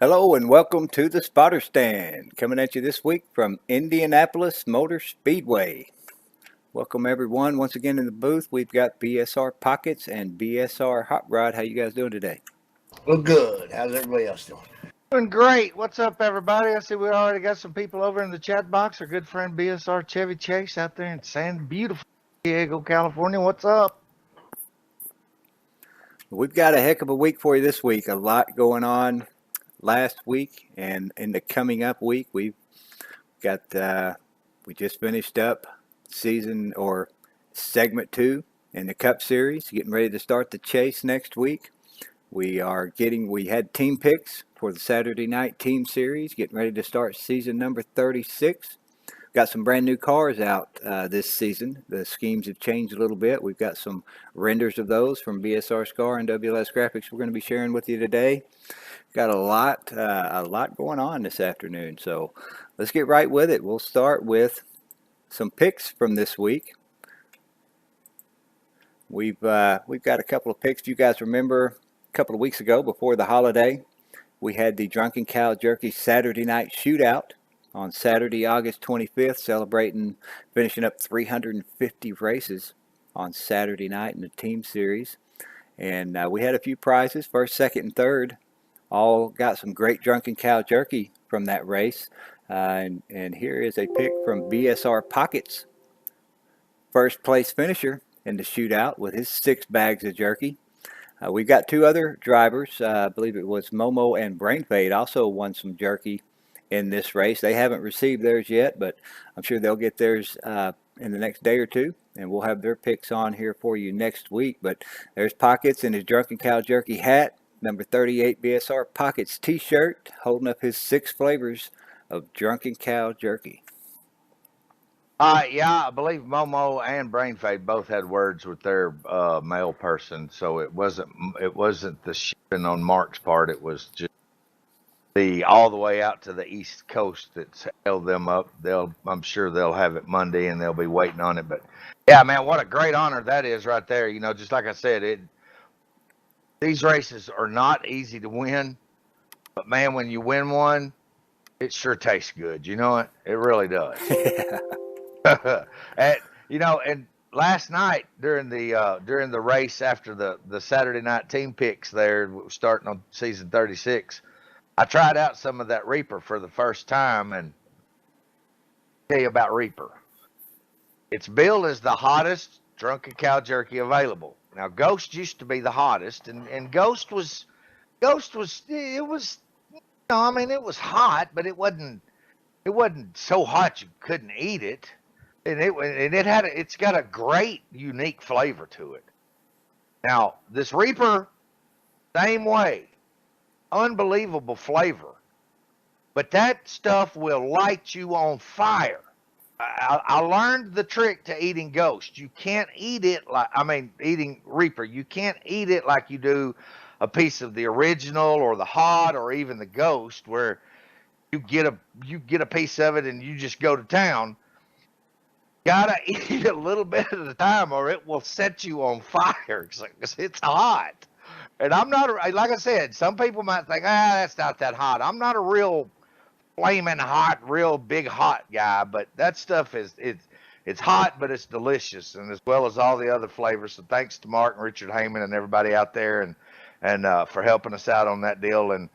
Hello and welcome to the Spotter Stand, coming at you this week from Indianapolis Motor Speedway. Welcome everyone once again in the booth. We've got BSR Pockets and BSR Hot Rod. How you guys doing today? Well, good. How's everybody else doing? Doing great. What's up, everybody? I see we already got some people over in the chat box. Our good friend BSR Chevy Chase out there in beautiful Diego, California. What's up? We've got a heck of a week for you this week. A lot going on last week and in the coming up week. We just finished up season or segment 2 in the Cup Series, getting ready to start the chase next week. We had team picks for the Saturday night team series, getting ready to start season number 36. Got some brand new cars out this season. The schemes have changed a little bit. We've got some renders of those from BSR Scar and WLS Graphics we're going to be sharing with you today. Got a lot going on this afternoon, so let's get right with it. We'll start with some picks from this week. We've got a couple of picks. If you guys remember, a couple of weeks ago before the holiday, we had the Drunken Cow Jerky Saturday Night Shootout on Saturday, August 25th, finishing up 350 races on Saturday night in the team series. And we had a few prizes, first, second, and third. All got some great Drunken Cow Jerky from that race. And here is a pick from BSR Pockets. First place finisher in the shootout with his 6 bags of jerky. We've got 2 other drivers. I believe it was Momo and Brain Fade also won some jerky in this race. They haven't received theirs yet, but I'm sure they'll get theirs in the next day or two, and we'll have their picks on here for you next week. But there's Pockets in his Drunken Cow Jerky hat, number 38 BSR Pockets t-shirt, holding up his 6 flavors of Drunken Cow Jerky. Yeah, I believe Momo and Brain Fade both had words with their mail person, so it wasn't the shipping on Mark's part. It was just all the way out to the East Coast that's held them up. I'm sure they'll have it Monday and they'll be waiting on it. But yeah, man, what a great honor that is right there. You know, just like I said, these races are not easy to win, but man, when you win one, it sure tastes good. You know it? It really does. And last night during the race after the Saturday night team picks there, starting on season 36, I tried out some of that Reaper for the first time, and I'll tell you about Reaper. It's billed as the hottest Drunken Cow Jerky available. Now, Ghost used to be the hottest, and Ghost was it was hot, but it wasn't so hot you couldn't eat it, and it's got a great unique flavor to it. Now, this Reaper, same way. Unbelievable flavor, but that stuff will light you on fire. I learned the trick to eating Ghost. You can't eat it eating Reaper. You can't eat it like you do a piece of the original or the hot or even the Ghost, where you get a piece of it and you just go to town. Gotta eat it a little bit at a time, or it will set you on fire because it's hot. And I'm not, like I said, some people might think, that's not that hot. I'm not a real flaming hot, real big hot guy, but that stuff it's hot, but it's delicious, and as well as all the other flavors. So thanks to Mark and Richard Heyman and everybody out there, and for helping us out on that deal. And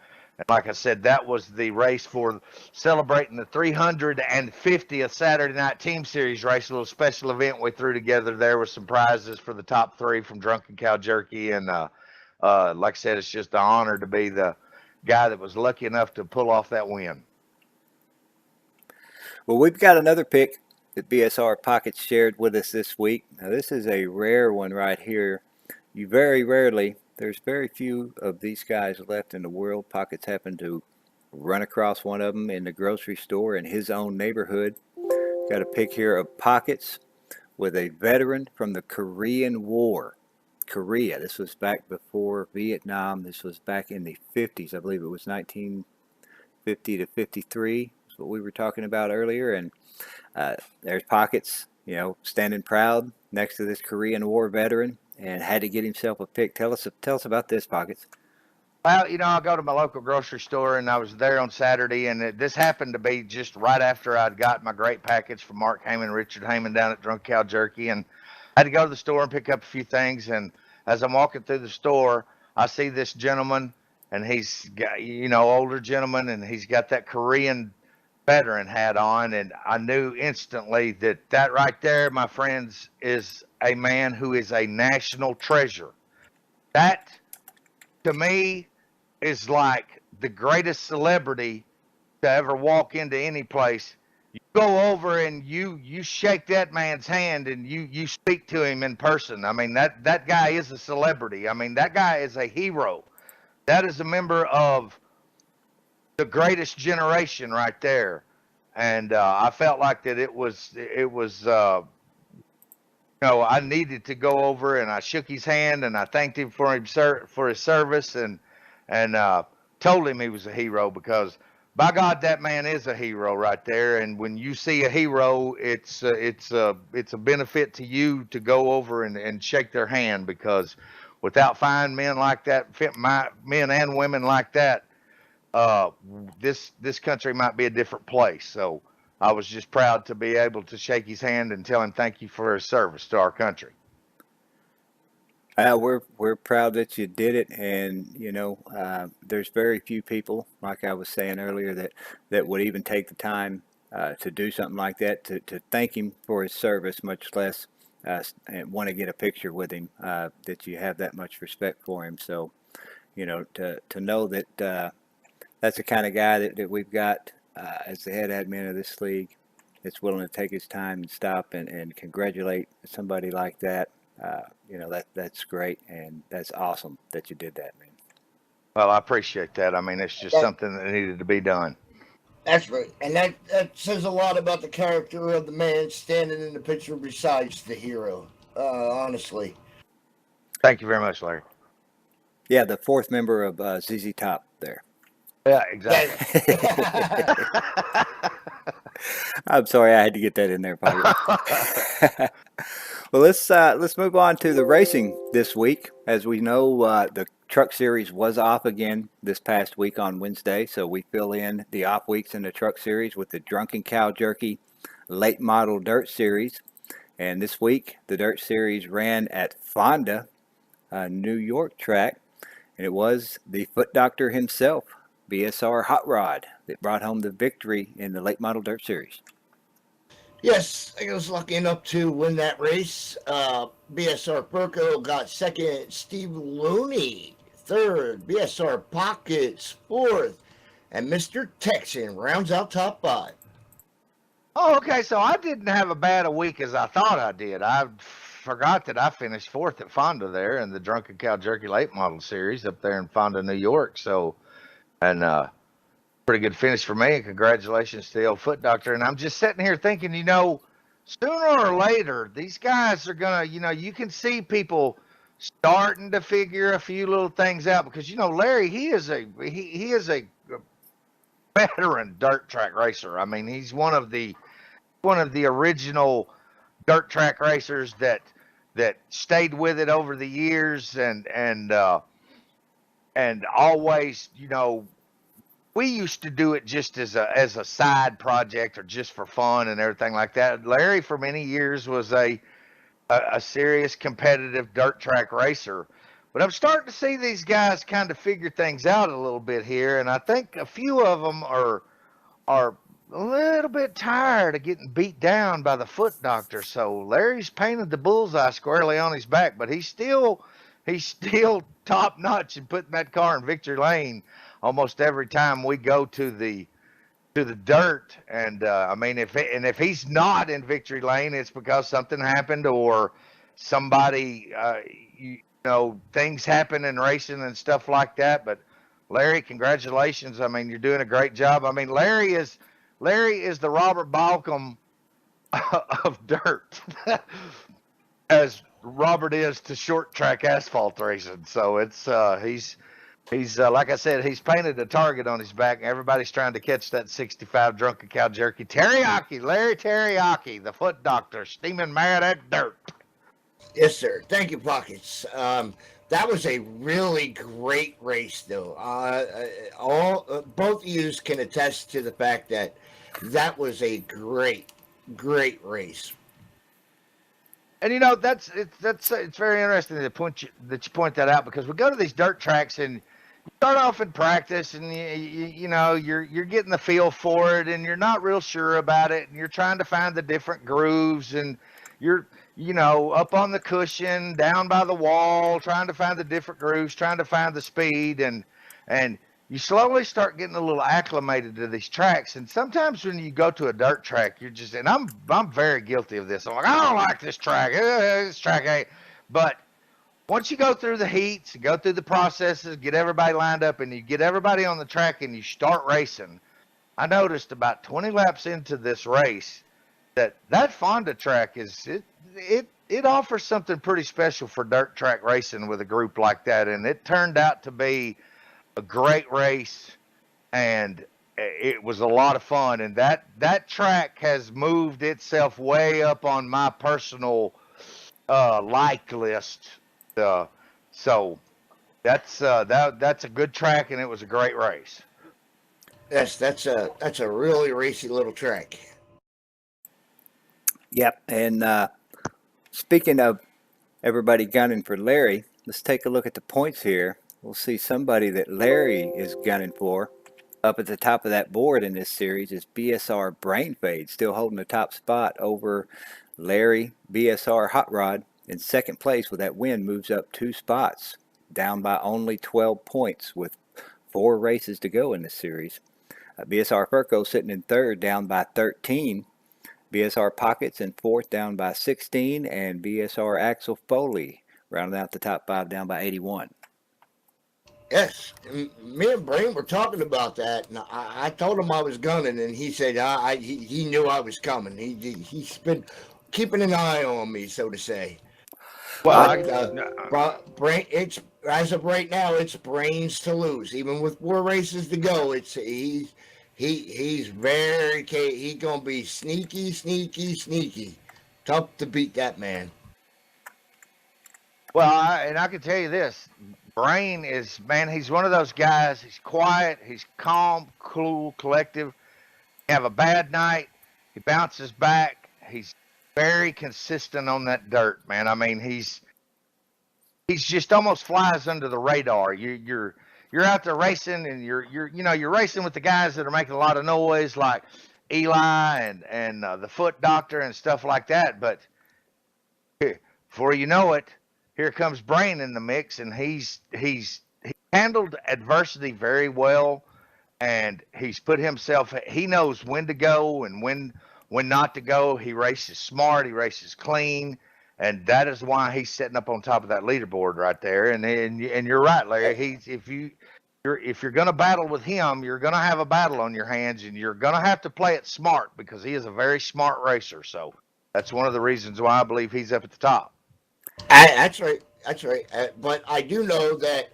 like I said, that was the race for celebrating the 350th Saturday Night Team Series race, a little special event we threw together there with some prizes for the top 3 from Drunken Cow Jerky. And like I said, it's just an honor to be the guy that was lucky enough to pull off that win. Well, we've got another pick that BSR Pockets shared with us this week. Now, this is a rare one right here. There's very few of these guys left in the world. Pockets happened to run across one of them in the grocery store in his own neighborhood. Got a pick here of Pockets with a veteran from the Korean War. Korea. This was back before Vietnam. This was back in the 50s. I believe it was 1950 to 53. That's what we were talking about earlier. And there's Pockets, standing proud next to this Korean War veteran, and had to get himself a pick. Tell us about this, Pockets. Well, I go to my local grocery store, and I was there on Saturday, and this happened to be just right after I'd got my great package from Mark Heyman, Richard Heyman down at Drunk Cow Jerky, and I had to go to the store and pick up a few things. And as I'm walking through the store, I see this gentleman, and he's got, older gentleman, and he's got that Korean veteran hat on, and I knew instantly that right there, my friends, is a man who is a national treasure. That, to me, is like the greatest celebrity to ever walk into any place. You go over and you shake that man's hand and you speak to him in person. I mean, that guy is a celebrity. I mean, that guy is a hero. That is a member of the greatest generation right there. And I felt like that I needed to go over, and I shook his hand and I thanked him for his service, and told him he was a hero, because by God, that man is a hero right there. And when you see a hero, it's a benefit to you to go over and shake their hand, because without fine men like that, men and women like that, this country might be a different place. So I was just proud to be able to shake his hand and tell him thank you for his service to our country. We're proud that you did it, and there's very few people, like I was saying earlier, that would even take the time to do something like that, to thank him for his service, much less and want to get a picture with him. That you have that much respect for him. So to know that that's the kind of guy that we've got as the head admin of this league, that's willing to take his time and stop and congratulate somebody like that. That's great, and that's awesome that you did that, man. Well, I appreciate that. I mean, it's just something that needed to be done. That's right. And that says a lot about the character of the man standing in the picture besides the hero, honestly. Thank you very much, Larry. Yeah, the fourth member of ZZ Top there. Yeah, exactly. I'm sorry, I had to get that in there, Bobby. Well, let's move on to the racing this week. As we know, the Truck Series was off again this past week on Wednesday, so we fill in the off weeks in the Truck Series with the Drunken Cow Jerky Late Model Dirt Series. And this week, the Dirt Series ran at Fonda, New York track, and it was the Foot Doctor himself, BSR Hot Rod, that brought home the victory in the Late Model Dirt Series. Yes, I was lucky enough to win that race. BSR Burko got second, Steve Looney third, BSR Pockets fourth, and Mr. Texan rounds out top five. Oh, okay. So I didn't have a bad a week as I thought I did. I forgot that I finished fourth at Fonda there in the Drunken Cow Jerky Late Model Series up there in Fonda, New York. So, and pretty good finish for me, and congratulations to the old Foot Doctor. And I'm just sitting here thinking, sooner or later, these guys are gonna, you can see people starting to figure a few little things out, because Larry, he is a veteran dirt track racer. I mean, he's one of the original dirt track racers that stayed with it over the years, and always, we used to do it just as a side project or just for fun and everything like that. Larry, for many years, was a serious competitive dirt track racer. But I'm starting to see these guys kind of figure things out a little bit here, and I think a few of them are a little bit tired of getting beat down by the Foot Doctor. So Larry's painted the bullseye squarely on his back, but he's still top notch in putting that car in victory lane almost every time we go to the dirt. And I mean, if he's not in victory lane, it's because something happened, or somebody, things happen in racing and stuff like that. But Larry, congratulations. I mean, you're doing a great job. I mean, Larry is the Robert Balcom of dirt, as Robert is to short track asphalt racing. So it's he's like I said, he's painted a target on his back. Everybody's trying to catch that 65 Drunken Cow Jerky Teriyaki, Larry Teriyaki, the Foot Doctor, steaming mad at dirt. Yes, sir. Thank you, Pockets. That was a really great race, though. All both of you can attest to the fact that that was a great race. And it's very interesting that you point that out, because we go to these dirt tracks and you start off in practice and you're getting the feel for it and you're not real sure about it and you're trying to find the different grooves and you're up on the cushion, down by the wall, trying to find the different grooves, trying to find the speed, and you slowly start getting a little acclimated to these tracks. And sometimes when you go to a dirt track, you're just, and I'm very guilty of this. I'm like, I don't like this track. This track ain't. But once you go through the heats, go through the processes, get everybody lined up, and you get everybody on the track and you start racing, I noticed about 20 laps into this race that Fonda track it offers something pretty special for dirt track racing with a group like that. And it turned out to be a great race, and it was a lot of fun. And that track has moved itself way up on my personal like list. So that's a good track, and it was a great race. Yes, that's a really racy little track. Yep. And speaking of everybody gunning for Larry, let's take a look at the points here. We'll see somebody that Larry is gunning for. Up at the top of that board in this series is BSR Brain Fade, still holding the top spot over Larry BSR Hot Rod. In second place with that win, moves up 2 spots, down by only 12 points with 4 races to go in this series. BSR Furco sitting in third, down by 13. BSR Pockets in fourth, down by 16. And BSR Axel Foley rounding out the top 5, down by 81. Yes, me and Brain were talking about that, and I told him I was gunning, and he said he knew I was coming. He's been keeping an eye on me, so to say. Well, Brain, it's as of right now, it's Brains to lose. Even with 4 races to go, he's very he's gonna be sneaky, tough to beat that man. Well, I can tell you this. Brain is, man, he's one of those guys. He's quiet, he's calm, cool, collective. You have a bad night, he bounces back. He's very consistent on that dirt, man. I mean, he's just almost flies under the radar. You're out there racing, and you're racing with the guys that are making a lot of noise, like Eli and the Foot Doctor and stuff like that. But before you know it, here comes Brain in the mix, and he's handled adversity very well, and he's put himself. He knows when to go and when not to go. He races smart. He races clean, and that is why he's sitting up on top of that leaderboard right there. And you're right, Larry. If you're going to battle with him, you're going to have a battle on your hands, and you're going to have to play it smart, because he is a very smart racer. So that's one of the reasons why I believe he's up at the top. That's right. But I do know that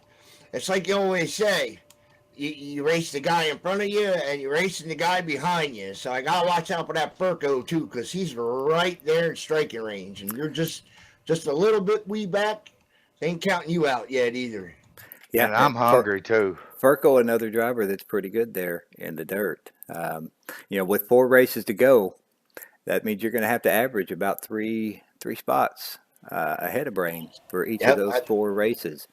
it's like you always say, you race the guy in front of you and you're racing the guy behind you. So I got to watch out for that Furco too, because he's right there in striking range. And you're just a little bit wee back. Ain't counting you out yet either. Yeah, and I'm hungry too. Furco, another driver that's pretty good there in the dirt. With 4 races to go, that means you're going to have to average about three spots ahead of Brain for each of those 4 races.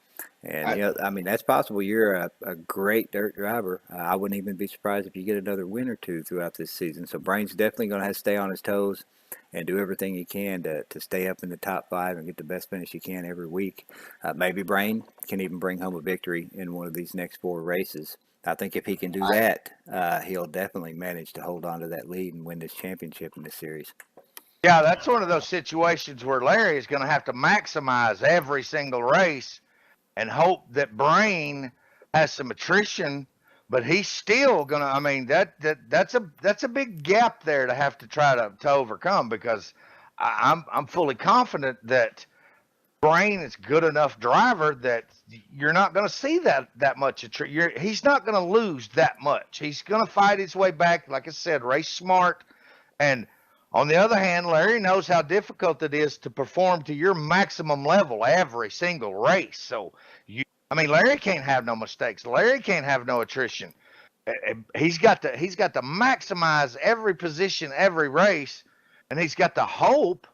And, that's possible. You're a great dirt driver. I wouldn't even be surprised if you get another win or 2 throughout this season. So Brain's definitely going to have to stay on his toes and do everything he can to stay up in the top 5 and get the best finish he can every week. Maybe Brain can even bring home a victory in one of these next 4 races. I think if he can do that, he'll definitely manage to hold on to that lead and win this championship in this series. Yeah, that's one of those situations where Larry is going to have to maximize every single race and hope that Brain has some attrition, but he's still going to, that's a big gap there to have to try to overcome, because I'm fully confident that Brain is good enough driver that you're not going to see that much. He's not going to lose that much. He's going to fight his way back, like I said, race smart. And On the other hand, Larry knows how difficult it is to perform to your maximum level every single race. So Larry can't have no mistakes. Larry can't have no attrition. He's got to maximize every position, every race, and he's got to hope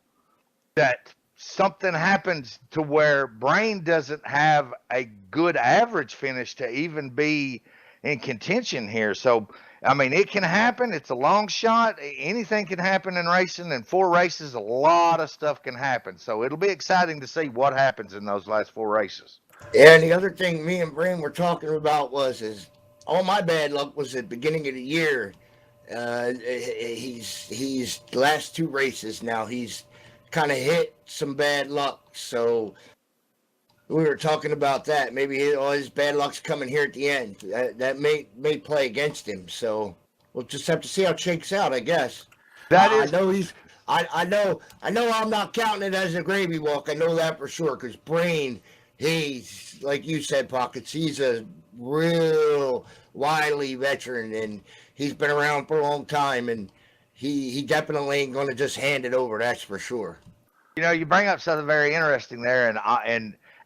that something happens to where Brain doesn't have a good average finish to even be in contention here. So, it can happen. It's a long shot. Anything can happen in racing. In 4 races, a lot of stuff can happen. So it'll be exciting to see what happens in those last 4 races. And the other thing me and Brain were talking about is all my bad luck was at the beginning of the year. He's the last 2 races now. He's kind of hit some bad luck. So we were talking about that. Maybe all his bad luck's coming here at the end. That may play against him. So we'll just have to see how it shakes out, I guess. I know he's. I know I'm not counting it as a gravy walk. I know that for sure because Brain, he's like you said, Pockets. He's a real wily veteran and he's been around for a long time and he definitely ain't going to just hand it over. That's for sure. You bring up something very interesting there,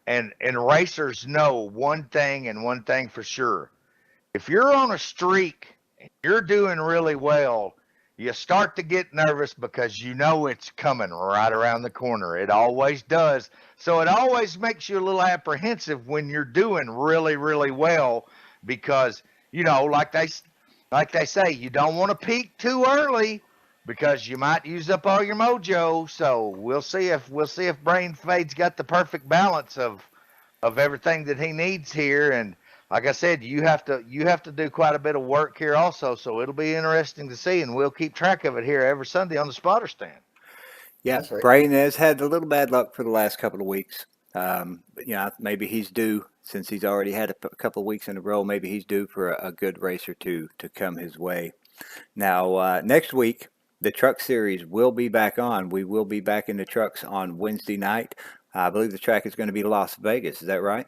and racers know one thing and one thing for sure. If you're on a streak and you're doing really well, you start to get nervous because you know it's coming right around the corner. It always does. So it always makes you a little apprehensive when you're doing really, really well because, like they say, you don't want to peak too early because you might use up all your mojo. So we'll see if Brain Fade's got the perfect balance of everything that he needs here. And like I said, you have to do quite a bit of work here also. So it'll be interesting to see, and we'll keep track of it here every Sunday on the Spotter Stand. Yeah, That's right. Brain has had a little bad luck for the last couple of weeks. Maybe he's due since he's already had a couple of weeks in a row. Maybe he's due for a good race or two to come his way. Now, next week, the Truck Series will be back on. We will be back in the trucks on Wednesday night. I believe the track is going to be Las Vegas. Is that right?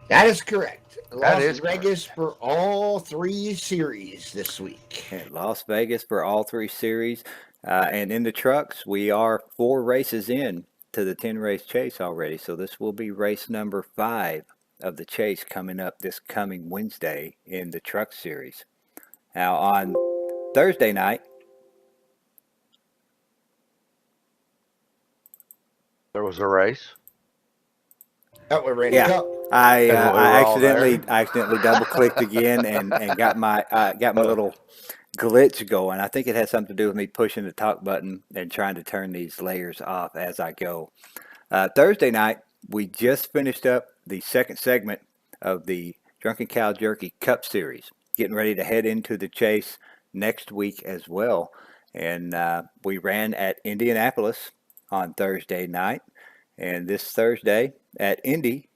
That is correct. That Las is Vegas for all 3 series this week. At Las Vegas for all 3 series. And in the trucks, we are 4 races in to the 10-race chase already. So this will be race number 5 of the chase coming up this coming Wednesday in the Truck Series. Now, on Thursday night, There was a race. That we're ready yeah, to go. I all there. accidentally double clicked again and got my little glitch going. I think it has something to do with me pushing the talk button and trying to turn these layers off as I go. Thursday night, we just finished up the second segment of the Drunken Cow Jerky Cup Series, getting ready to head into the chase next week as well. And we ran at Indianapolis on Thursday night. And this Thursday at Indy,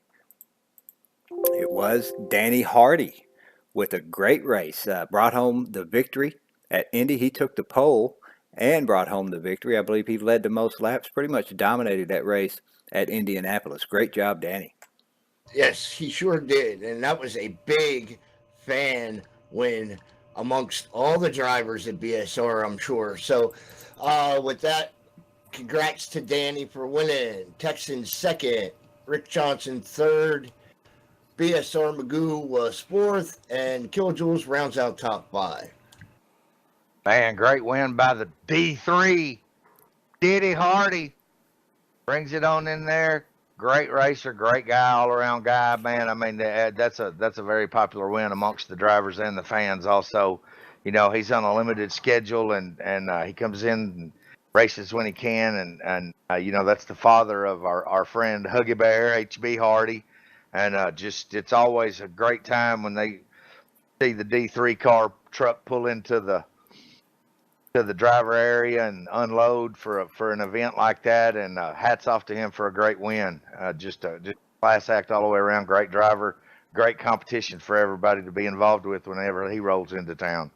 it was Danny Hardy with a great race. Brought home the victory at Indy. He took the pole and brought home the victory. I believe he led the most laps, pretty much dominated that race at Indianapolis. Great job, Danny. Yes, he sure did. And that was a big fan win amongst all the drivers at BSR, I'm sure. So with that, congrats to Danny for winning. Texans second, Rick Johnson third, BSR Magoo was 4th, and Killjoules rounds out top 5. Man, great win by the D3. Diddy Hardy brings it on in there. Great racer, great guy, all-around guy, man. That's a very popular win amongst the drivers and the fans also. He's on a limited schedule, and he comes in and races when he can, and that's the father of our friend Huggy Bear, HB Hardy, and it's always a great time when they see the D3 car truck pull into the driver area and unload for an event like that, and hats off to him for a great win. Just class act all the way around. Great driver, great competition for everybody to be involved with whenever he rolls into town.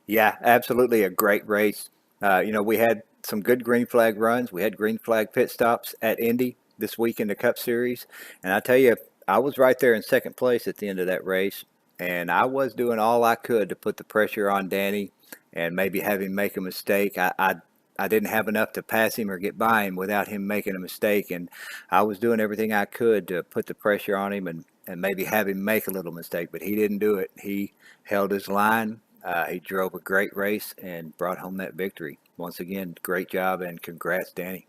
Yeah, absolutely a great race. We had some good green flag runs. We had green flag pit stops at Indy this week in the Cup Series. And I tell you, I was right there in second place at the end of that race. And I was doing all I could to put the pressure on Danny and maybe have him make a mistake. I didn't have enough to pass him or get by him without him making a mistake, and I was doing everything I could to put the pressure on him and maybe have him make a little mistake, but he didn't do it. He held his line. He drove a great race and brought home that victory. Once again, great job and congrats, Danny.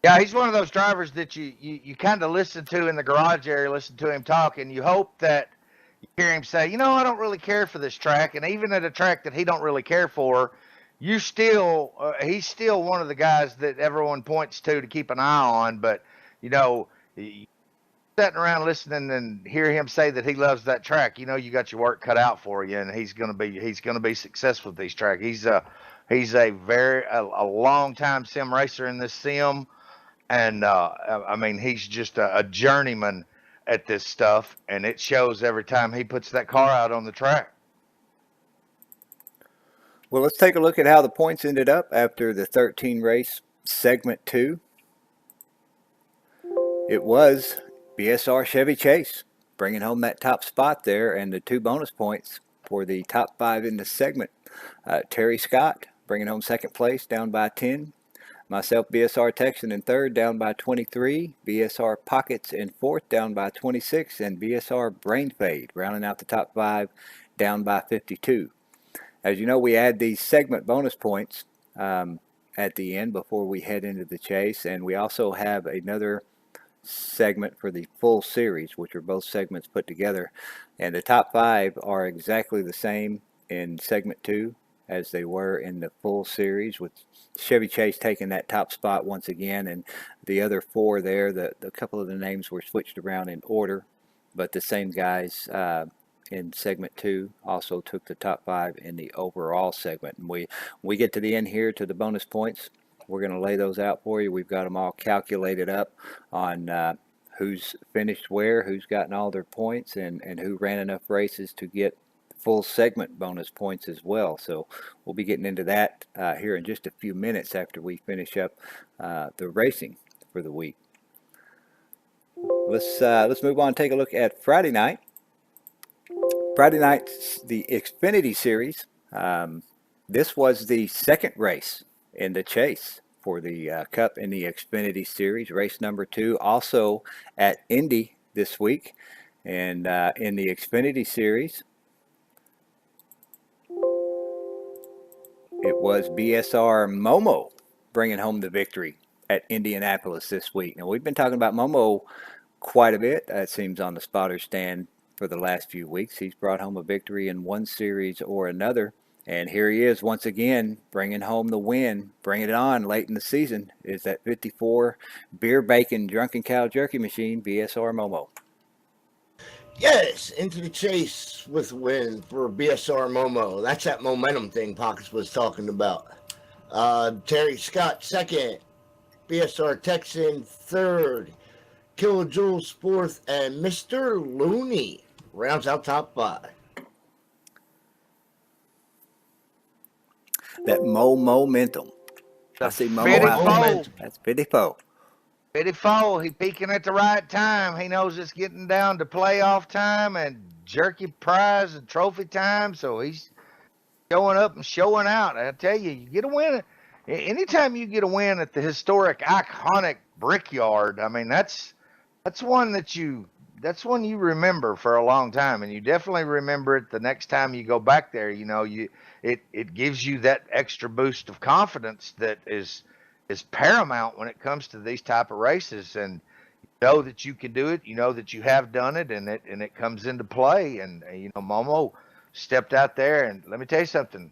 Yeah, he's one of those drivers that you kind of listen to in the garage area, listen to him talk, and you hope that you hear him say, I don't really care for this track. And even at a track that he don't really care for, he's still one of the guys that everyone points to keep an eye on. But, sitting around listening and hear him say that he loves that track, you got your work cut out for you, and he's gonna be successful with these tracks. He's a long time sim racer in this sim, and he's just a journeyman at this stuff, and it shows every time he puts that car out on the track. Well, let's take a look at how the points ended up after the 13 race segment 2. It was BSR Chevy Chase bringing home that top spot there, and the 2 bonus points for the top 5 in the segment. Terry Scott bringing home second place, down by 10. Myself, BSR Texan, in third, down by 23. BSR Pockets in fourth, down by 26. And BSR Brain Fade rounding out the top 5, down by 52. As you know, we add these segment bonus points at the end before we head into the chase, and we also have another segment for the full series, which are both segments put together, and the top 5 are exactly the same in segment 2 as they were in the full series, with Chevy Chase taking that top spot once again, and the other 4 there, the couple of the names were switched around in order, but the same guys in segment 2 also took the top 5 in the overall segment. And we get to the end here to the bonus points. We're going to lay those out for you. We've got them all calculated up on who's finished where, who's gotten all their points, and who ran enough races to get full segment bonus points as well. So we'll be getting into that here in just a few minutes after we finish up the racing for the week. Let's move on and take a look at Friday night. Friday night, the Xfinity Series. This was the second race in the chase for the Cup in the Xfinity Series, race number 2, also at Indy this week. And in the Xfinity Series, it was BSR Momo bringing home the victory at Indianapolis this week. Now, we've been talking about Momo quite a bit, it seems, on the spotter stand for the last few weeks. He's brought home a victory in one series or another. And here he is once again bringing home the win, bringing it on late in the season. Is that 54 beer bacon drunken cow jerky machine, BSR Momo. Yes, into the chase with a win for BSR Momo. That's that momentum thing Pockets was talking about. Terry Scott second, BSR Texan third, Kilojoules fourth, and Mr. Looney rounds out top 5. That momentum. I see Momo out. That's 54. 54. He peaking at the right time. He knows it's getting down to playoff time and jerky prize and trophy time, so he's showing up and showing out. I tell you, you get a win. Anytime you get a win at the historic, iconic Brickyard, I mean, that's one you remember for a long time, and you definitely remember it the next time you go back there. It gives you that extra boost of confidence that is paramount when it comes to these type of races, and you know that you can do it, you know that you have done it, and it comes into play. And Momo stepped out there, and let me tell you something,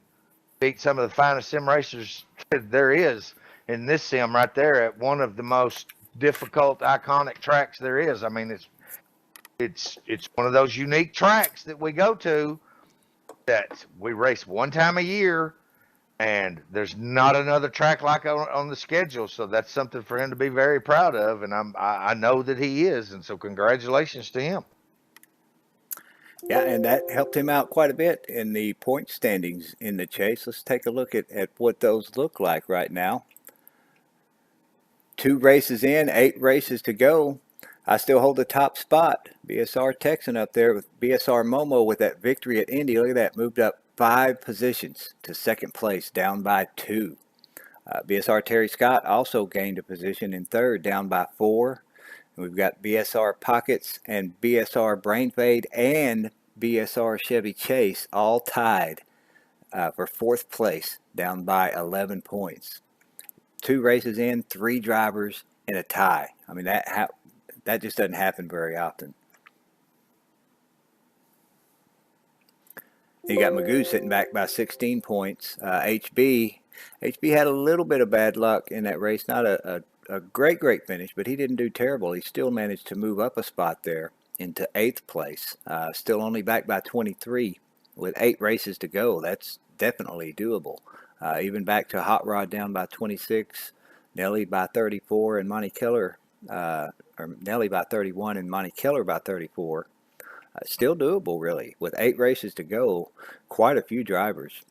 beat some of the finest sim racers there is in this sim right there at one of the most difficult, iconic tracks there is. I mean, it's one of those unique tracks that we go to that we race one time a year, and there's not another track like on the schedule. So that's something for him to be very proud of, and I know that he is, and so congratulations to him. Yeah, and that helped him out quite a bit in the point standings in the chase. Let's take a look at what those look like right now. 2 races in, 8 races to go. I still hold the top spot. BSR Texan up there with BSR Momo with that victory at Indy. Look at that, moved up 5 positions to second place, down by 2. BSR Terry Scott also gained a position in third, down by 4. And we've got BSR Pockets and BSR Brain Fade and BSR Chevy Chase all tied for 4th place, down by 11 points. 2 races in, 3 drivers in a tie. I mean, that just doesn't happen very often. You got Magoo sitting back by 16 points. HB had a little bit of bad luck in that race. Not a great finish, but he didn't do terrible. He still managed to move up a spot there into 8th place. Still only back by 23 with 8 races to go. That's definitely doable. Even back to Hot Rod down by 26, Nelly by 34, and Monty Keller, or Nelly by 31, and Monty Keller by 34. Still doable, really. With 8 races to go, quite a few drivers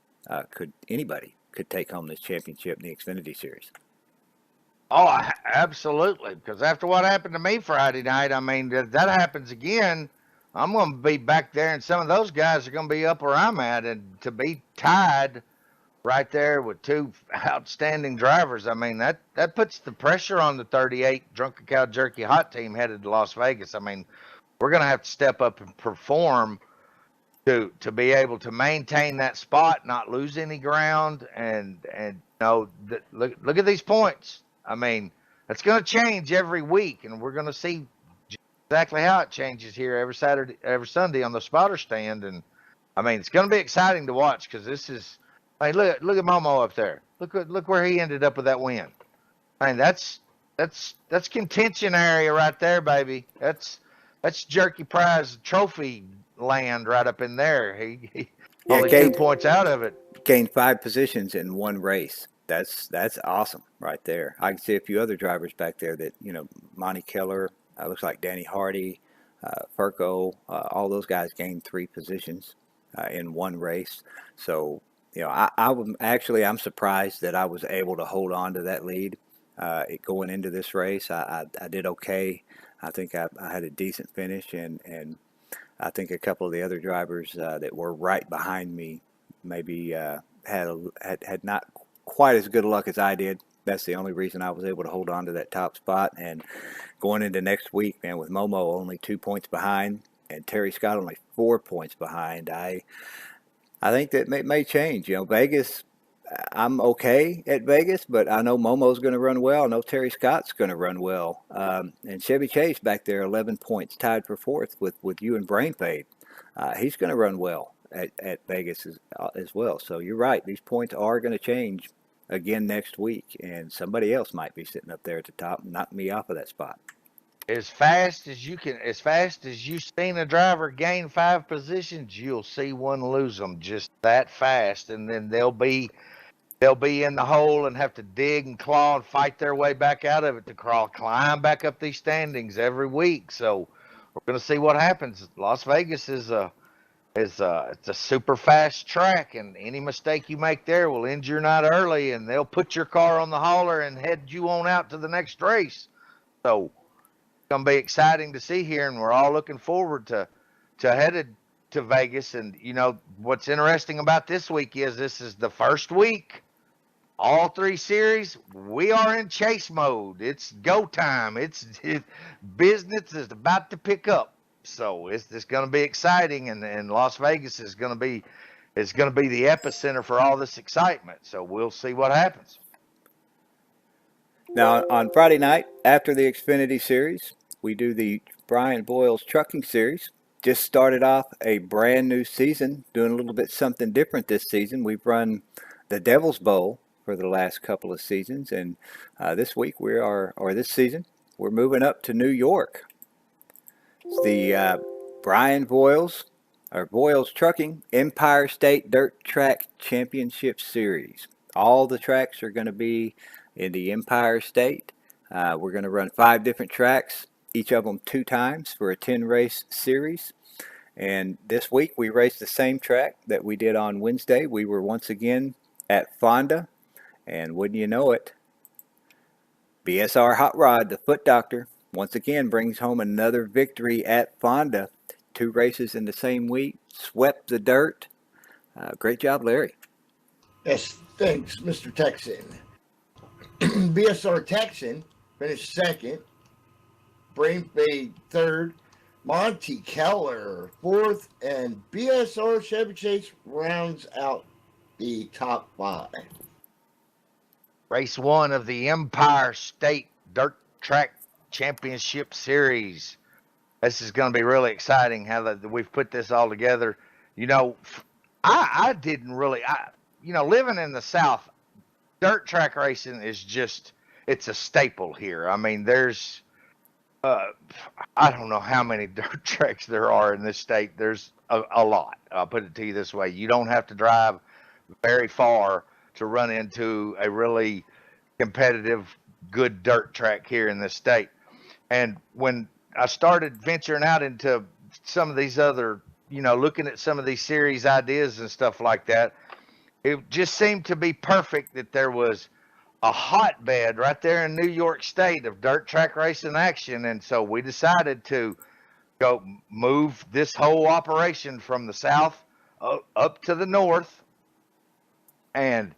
anybody could take home this championship in the Xfinity Series. Oh, absolutely. Because after what happened to me Friday night, I mean, if that happens again, I'm going to be back there, and some of those guys are going to be up where I'm at, and to be tied right there with 2 outstanding drivers, I mean, that puts the pressure on the 38 Drunken Cow Jerky Hot Team headed to Las Vegas. I mean, we're going to have to step up and perform to be able to maintain that spot, not lose any ground, and look at these points. I mean, it's going to change every week, and we're going to see exactly how it changes here every Sunday on the spotter stand. And I mean, it's going to be exciting to watch because this is. Hey, look at Momo up there. Look where he ended up with that win. I mean, that's contention area right there, baby. That's Jerky Prize trophy land right up in there. He only 2 points out of it. Gained 5 positions in 1 race. That's awesome right there. I can see a few other drivers back there that, Monty Keller, looks like Danny Hardy, Furco, all those guys gained 3 positions in 1 race. So, I'm surprised that I was able to hold on to that lead going into this race. I did okay. I think I had a decent finish, and I think a couple of the other drivers that were right behind me maybe had not quite as good luck as I did. That's the only reason I was able to hold on to that top spot. And going into next week, man, with Momo only 2 points behind and Terry Scott only 4 points behind, I think that may change. Vegas, I'm okay at Vegas, but I know Momo's going to run well. I know Terry Scott's going to run well. And Chevy Chase back there, 11 points, tied for 4th with you and Brain Fade. He's going to run well at Vegas as well. So you're right. These points are going to change again next week, and somebody else might be sitting up there at the top and knock me off of that spot. As fast as you've seen a driver gain 5 positions, you'll see one lose them just that fast, and then they'll be in the hole and have to dig and claw and fight their way back out of it to climb back up these standings every week. So we're going to see what happens. Las Vegas is it's a super fast track, and any mistake you make there will end your night early, and they'll put your car on the hauler and head you on out to the next race. So it's going to be exciting to see here, and we're all looking forward to headed to Vegas. And what's interesting about this week is this is the first week. All 3 series, we are in chase mode. It's go time. Business is about to pick up. So it's going to be exciting, and Las Vegas is going to be the epicenter for all this excitement. So we'll see what happens. Now on Friday night after the Xfinity Series, we do the Brian Boyles Trucking Series. Just started off a brand new season, doing a little bit something different this season. We've run the Devil's Bowl for the last couple of seasons, and this season we're moving up to New York. It's the Brian Boyles Trucking Empire State Dirt Track Championship Series. All the tracks are going to be in the Empire State. We're going to run 5 different tracks, each of them 2 times for a 10-race series. And this week we raced the same track that we did on Wednesday. We were once again at Fonda, and wouldn't you know it, BSR Hot Rod, the Foot Doctor, once again brings home another victory at Fonda. 2 races in the same week, swept the dirt. Great job, Larry. Yes, thanks, Mr. Texan. BSR Texan finished second. Brain Fade third. Monty Keller fourth. And BSR Chevy Chase rounds out the top 5. Race 1 of the Empire State Dirt Track Championship Series. This is going to be really exciting how we've put this all together. You know, I didn't really, living in the South, dirt track racing is just, it's a staple here. I mean, there's, I don't know how many dirt tracks there are in this state. There's a lot. I'll put it to you this way. You don't have to drive very far to run into a really competitive, good dirt track here in this state. And when I started venturing out into some of these other, looking at some of these series ideas and stuff like that, it just seemed to be perfect that there was a hotbed right there in New York State of dirt track racing action. And so we decided to go move this whole operation from the south up to the north and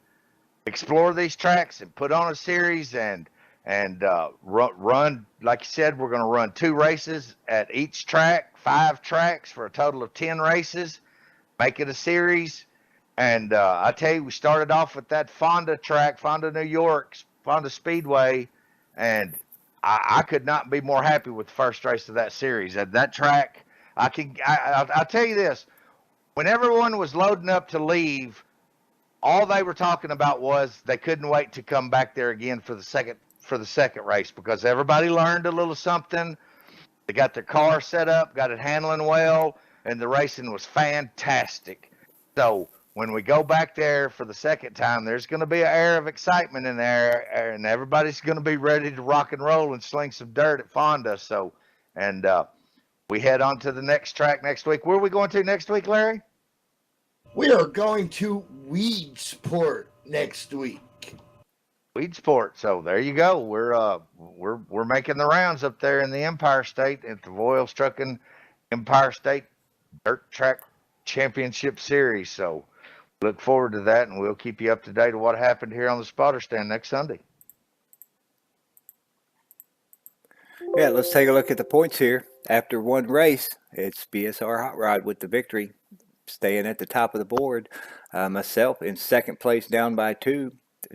explore these tracks and put on a series and run, like you said, we're going to run 2 races at each track, 5 tracks for a total of 10 races, make it a series. And I tell you, we started off with that Fonda track, Fonda, New York, Fonda Speedway, and I could not be more happy with the first race of that series. At that track, I'll tell you this, when everyone was loading up to leave, all they were talking about was they couldn't wait to come back there again for the second race because everybody learned a little something. They got their car set up, got it handling well, and the racing was fantastic. So when we go back there for the second time, there's going to be an air of excitement in there, and everybody's going to be ready to rock and roll and sling some dirt at Fonda. So, and we head on to the next track next week. Where are we going to next week, Larry? We are going to Weedsport next week. Weedsport. So there you go. We're making the rounds up there in the Empire State at the Voiles Trucking Empire State Dirt Track Championship Series. So look forward to that, and we'll keep you up to date on what happened here on the spotter stand next Sunday. Yeah, let's take a look at the points here. After one race, it's BSR Hot Rod with the victory, staying at the top of the board. Myself in second place, down by 2.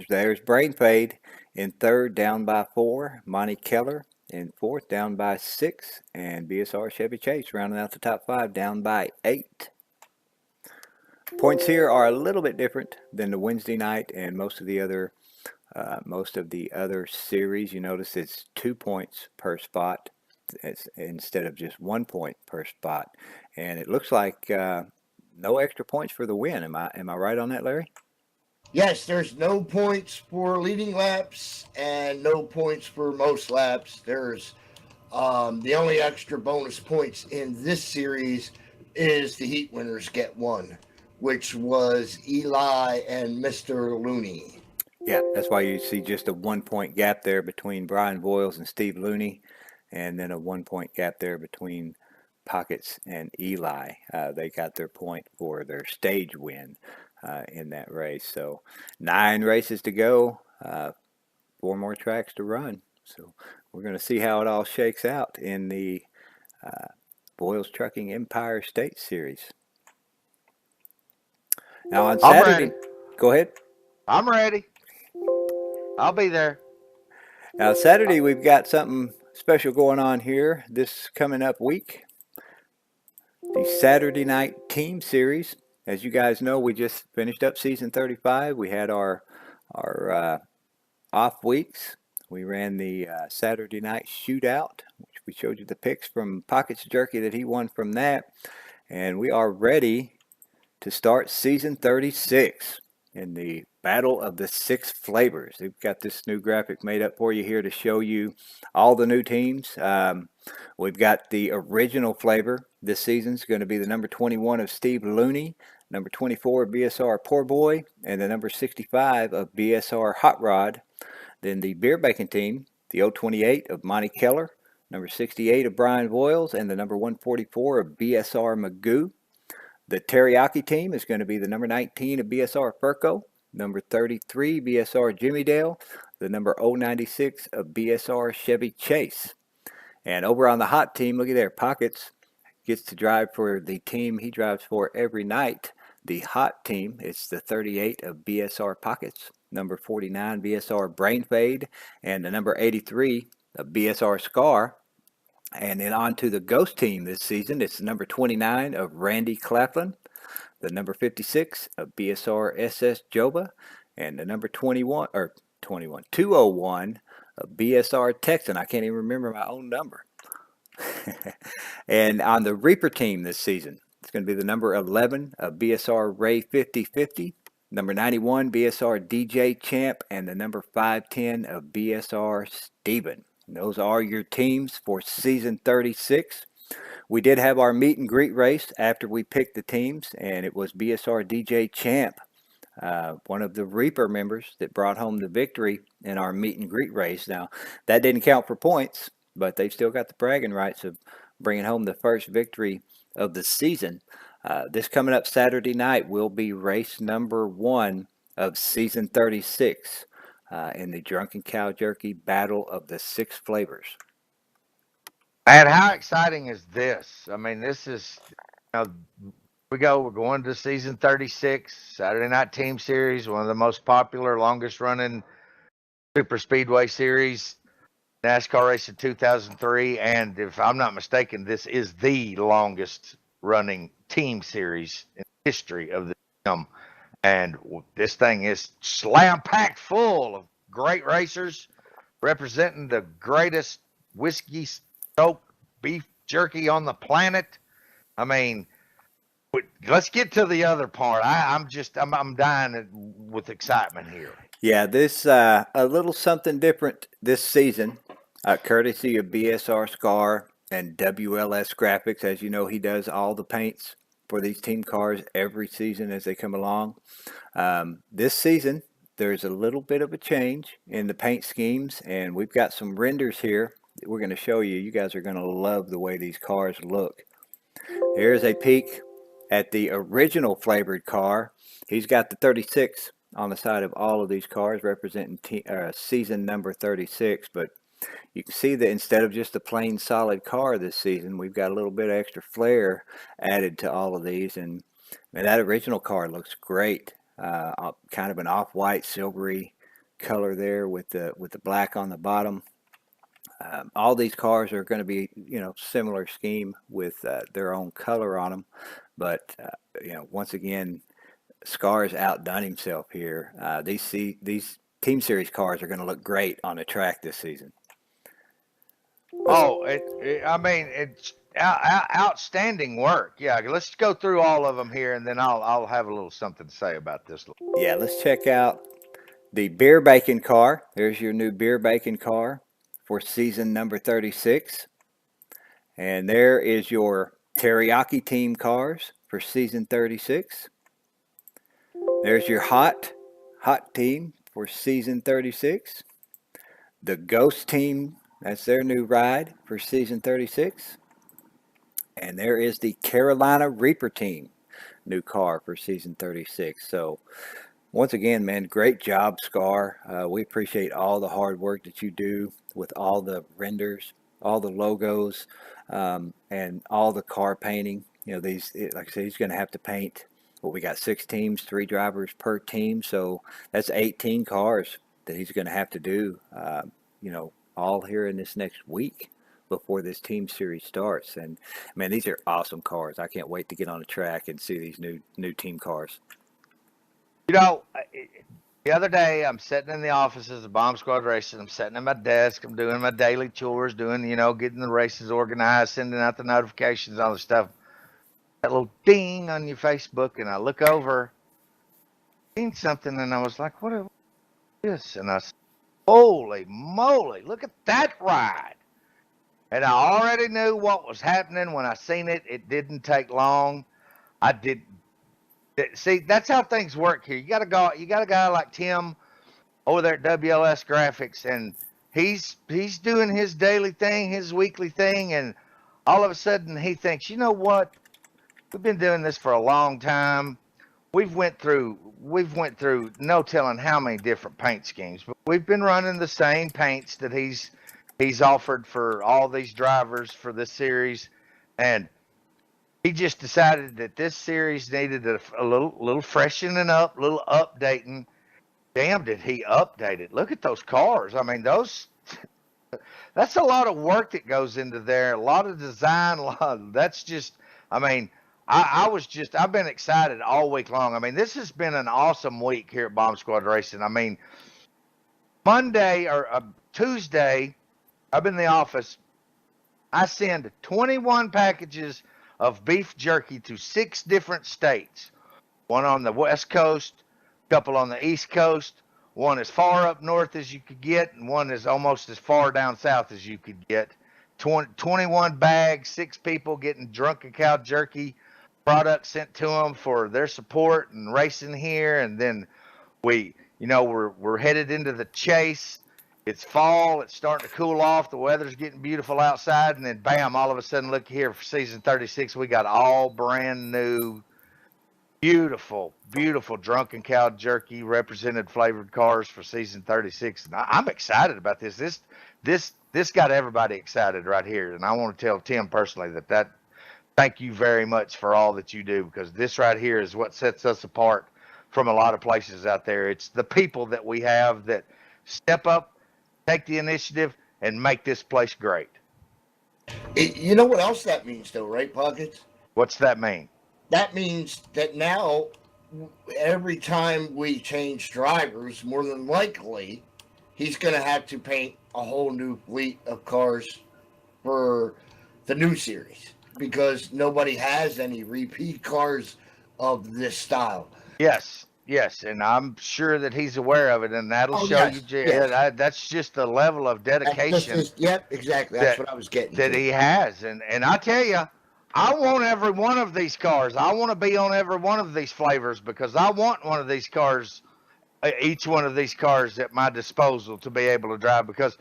There's Brain Fade in third, down by 4. Monty Keller in fourth, down by 6. And BSR Chevy Chase rounding out the top 5, down by 8. Points here are a little bit different than the Wednesday night and most of the other series. You notice it's 2 points per spot instead of just 1 point per spot, and it looks like no extra points for the win. Am I right on that, Larry? Yes, there's no points for leading laps and no points for most laps. There's the only extra bonus points in this series is the heat winners get 1, which was Eli and Mr. Looney. Yeah, that's why you see just a 1 point gap there between Brian Voiles and Steve Looney, and then a 1 point gap there between Pockets and Eli. They got their point for their stage win in that race. So 9 races to go, 4 more tracks to run. So we're going to see how it all shakes out in the Voiles Trucking Empire State Series. Now on Saturday, go ahead. I'm ready. I'll be there. Now Saturday we've got something special going on here this coming up week. The Saturday Night Team Series. As you guys know, we just finished up season 35. We had our off weeks. We ran the Saturday Night Shootout, which we showed you the picks from Pockets Jerky that he won from that. And we are ready to start season 36 in the Battle of the 6 Flavors. We've got this new graphic made up for you here to show you all the new teams. We've got the original flavor this season is going to be the number 21 of Steve Looney, number 24 of BSR Poor Boy, and the number 65 of BSR Hot Rod. Then the beer bacon team, the 028 of Monty Keller, number 68 of Brian Voiles, and the number 144 of BSR Magoo. The Teriyaki team is going to be the number 19 of BSR Furco, number 33 BSR Jimmy Dale, the number 096 of BSR Chevy Chase. And over on the hot team, look at there, Pockets gets to drive for the team he drives for every night. The hot team, it's the 38 of BSR Pockets, number 49 BSR Brain Fade, and the number 83 of BSR Scar. And then on to the ghost team this season. It's the number 29 of Randy Claflin, the number 56 of BSR SS Joba, and the number 201 of BSR Texan. I can't even remember my own number. And on the Reaper team this season, it's going to be the number 11 of BSR Ray 5050, number 91 BSR DJ Champ, and the number 510 of BSR Steven. And those are your teams for season 36. We did have our meet and greet race after we picked the teams, and it was BSR DJ Champ, one of the Reaper members, that brought home the victory in our meet and greet race. Now, that didn't count for points, but they've still got the bragging rights of bringing home the first victory of the season. This coming up Saturday night will be race number 1 of season 36 in the Drunken Cow Jerky Battle of the 6 Flavors. And how exciting is this? I mean, this is, we're going to season 36, Saturday Night Team Series, one of the most popular, longest running super speedway series, NASCAR race in 2003. And if I'm not mistaken, this is the longest running team series in the history of the film. And this thing is slam packed full of great racers representing the greatest whiskey soaked beef jerky on the planet. I mean, let's get to the other part. I'm dying with excitement here. Yeah, this a little something different this season, courtesy of BSR Scar and WLS Graphics. As you know, he does all the paints for these team cars every season as they come along. This season, there's a little bit of a change in the paint schemes, and we've got some renders here that we're going to show you. You guys are going to love the way these cars look. Here's a peek at the original flavored car. He's got the 36 on the side of all of these cars, representing season number 36, but you can see that instead of just a plain solid car this season, we've got a little bit of extra flair added to all of these, and that original car looks great. Kind of an off-white silvery color there with the black on the bottom. All these cars are going to be, similar scheme with their own color on them, but once again, Scar's outdone himself here. These Team Series cars are going to look great on the track this season. Oh, it's outstanding work. Yeah, let's go through all of them here, and then I'll have a little something to say about this. Yeah, let's check out the Beer Bacon car. There's your new Beer Bacon car for season number 36. And there is your Teriyaki team cars for season 36. There's your hot team for season 36. The Ghost team, that's their new ride for season 36. And there is the Carolina Reaper team, new car for season 36. So once again, man, great job, Scar. We appreciate all the hard work that you do with all the renders, all the logos, and all the car painting. Like I said, he's going to have to paint. We got 6 teams, 3 drivers per team, so that's 18 cars that he's going to have to do. All here in this next week before this team series starts. And man, these are awesome cars. I can't wait to get on the track and see these new team cars. The other day, I'm sitting in the offices of Bomb Squad Racing. I'm sitting at my desk. I'm doing my daily chores, getting the races organized, sending out the notifications, all the stuff. That little ding on your Facebook, and I look over, seen something, and I was like, what is this? And I said, holy moly, look at that ride. And I already knew what was happening when I seen it. It didn't take long. See, that's how things work here. You got a guy like Tim over there at WLS Graphics, and he's doing his daily thing, his weekly thing, and all of a sudden he thinks, you know what? we've been doing this for a long time. We've went through no telling how many different paint schemes, but we've been running the same paints that he's offered for all these drivers for this series, and he just decided that this series needed a little freshening up, a little updating. Damn, did he update it? Look at those cars. I mean, that's a lot of work that goes into there. A lot of design. That's just. I mean, I've been excited all week long. I mean, this has been an awesome week here at Bomb Squad Racing. I mean, Monday or Tuesday, I've been in the office. I send 21 packages of beef jerky to 6 different states. One on the West Coast, a couple on the East Coast, one as far up north as you could get, and one is almost as far down south as you could get. 21 bags, 6 people getting drunken cow jerky product sent to them for their support and racing here. And then we're headed into the chase. It's fall. It's starting to cool off. The weather's getting beautiful outside. And then, bam, all of a sudden, look here for season 36. We got all brand new, beautiful, beautiful drunken cow jerky represented flavored cars for season 36. And I'm excited about this. This got everybody excited right here. And I want to tell Tim personally that thank you very much for all that you do, because this right here is what sets us apart from a lot of places out there. It's the people that we have that step up, take the initiative, and make this place great. You know what else that means, though, right, Pockets? What's that mean? That means that now, every time we change drivers, more than likely, he's going to have to paint a whole new fleet of cars for the new series, because nobody has any repeat cars of this style. Yes, and I'm sure that he's aware of it, and that'll show yes, you. yes. That's just the level of dedication Yep, exactly. That's what I was getting that to. he has, and I tell you, I want every one of these cars. I want to be on every one of these flavors, because I want one of these cars, each one of these cars at my disposal to be able to drive. Because,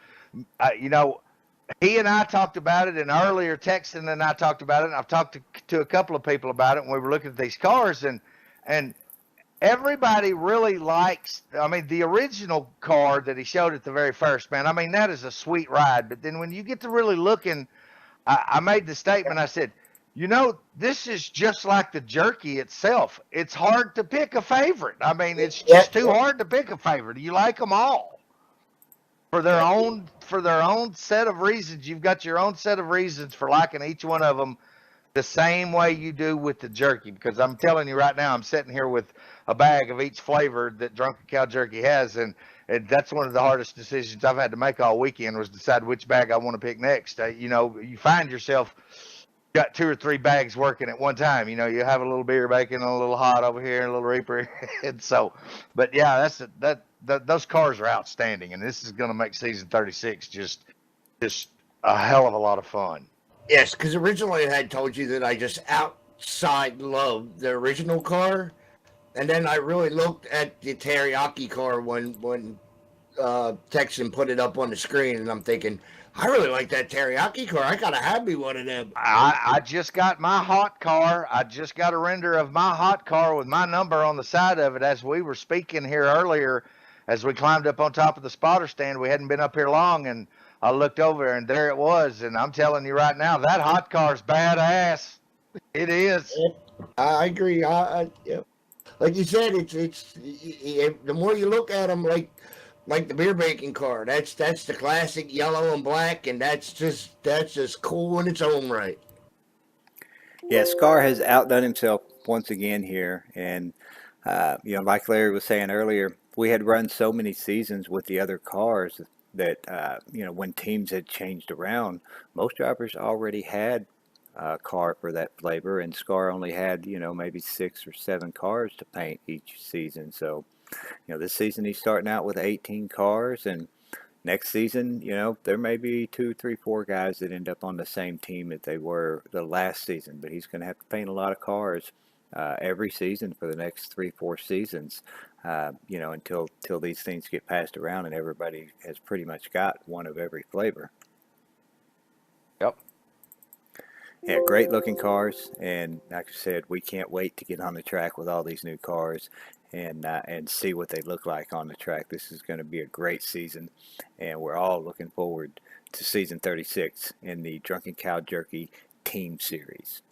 he and I talked about it, and earlier Texan and I talked about it, and I've talked to a couple of people about it, and we were looking at these cars, and everybody really likes, I mean, the original car that he showed at the very first, man, I mean, that is a sweet ride. But then when you get to really looking, I made the statement, I said, this is just like the jerky itself. It's hard to pick a favorite. I mean, it's just too hard to pick a favorite. You like them all for their own set of reasons. You've got your own set of reasons for liking each one of them the same way you do with the jerky. Because I'm telling you right now, I'm sitting here with a bag of each flavor that Drunken Cow Jerky has, and that's one of the hardest decisions I've had to make all weekend, was decide which bag I want to pick next. You find yourself got 2 or 3 bags working at one time. You have a little beer bacon, a little hot over here, a little Reaper, and so. But yeah, those cars are outstanding, and this is going to make season 36 just a hell of a lot of fun. Yes, because originally I had told you that I just outside loved the original car, and then I really looked at the teriyaki car when Texan put it up on the screen, and I'm thinking, I really like that teriyaki car. I gotta have me one of them. I just got my hot car. I just got a render of my hot car with my number on the side of it as we were speaking here earlier. As we climbed up on top of the spotter stand, we hadn't been up here long, and I looked over, and there it was. And I'm telling you right now, that hot car's badass. It is. I agree. Yeah. Like you said, it's the more you look at them, like the beer making car. That's the classic yellow and black, and that's just cool in its own right. Yeah, Scar has outdone himself once again here, and like Larry was saying earlier, we had run so many seasons with the other cars that when teams had changed around, most drivers already had a car for that flavor, and Scar only had maybe 6 or 7 cars to paint each season. So this season he's starting out with 18 cars, and next season, there may be 2, 3, 4 guys that end up on the same team that they were the last season, but he's going to have to paint a lot of cars every season for the next 3, 4 seasons, until these things get passed around and everybody has pretty much got one of every flavor. Yep. Yeah, great looking cars, and like I said, we can't wait to get on the track with all these new cars and see what they look like on the track. This is going to be a great season, and we're all looking forward to season 36 in the Drunken Cow Jerky Team Series.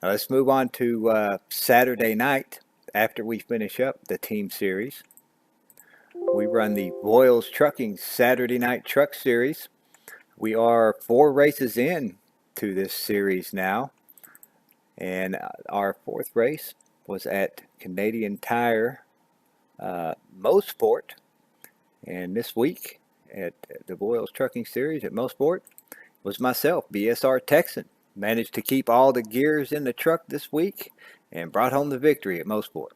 Now let's move on to Saturday night. After we finish up the Team Series, we run the Boyles Trucking Saturday Night Truck Series. We are 4 races in to this series now, and our 4th race was at Canadian Tire Mosport, and this week at the Boyles Trucking Series at Mosport was myself, BSR Texan. Managed to keep all the gears in the truck this week and brought home the victory at Mosport.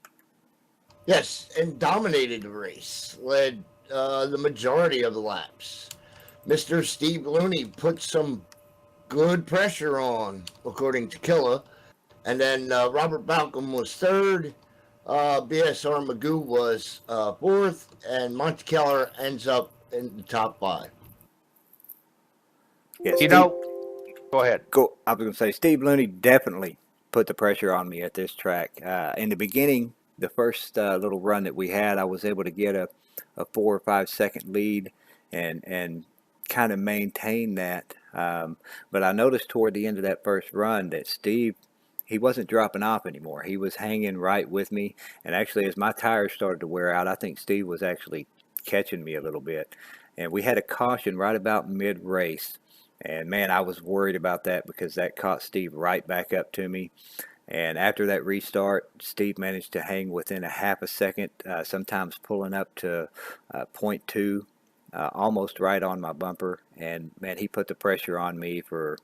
Yes, and dominated the race, led the majority of the laps. Mr. Steve Looney put some good pressure on, according to Killa. And then Robert Balcom was 3rd. BSR Magoo was 4th. And Monty Keller ends up in the top 5. Yeah, You Steve, know, go ahead. I was going to say, Steve Looney definitely put the pressure on me at this track. In the beginning, the first little run that we had, I was able to get a 4 or 5 second lead and kind of maintain that. But I noticed toward the end of that first run that Steve, he wasn't dropping off anymore. He was hanging right with me. And actually, as my tires started to wear out, I think Steve was actually catching me a little bit. And we had a caution right about mid-race. And man, I was worried about that because that caught Steve right back up to me. And after that restart, Steve managed to hang within a half a second, sometimes pulling up to 0.2, almost right on my bumper. And man, he put the pressure on me for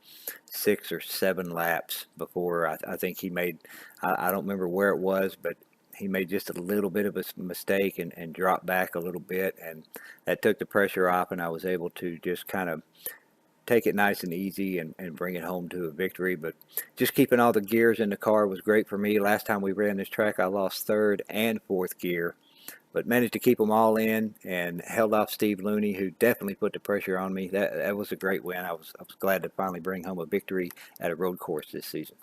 6 or 7 laps before I think he made, I don't remember where it was, but he made just a little bit of a mistake and dropped back a little bit. And that took the pressure off, and I was able to just kind of take it nice and easy and bring it home to a victory. But just keeping all the gears in the car was great for me. Last time we ran this track, I lost 3rd and 4th gear, but managed to keep them all in and held off Steve Looney, who definitely put the pressure on me. That was a great win. I was glad to finally bring home a victory at a road course this season.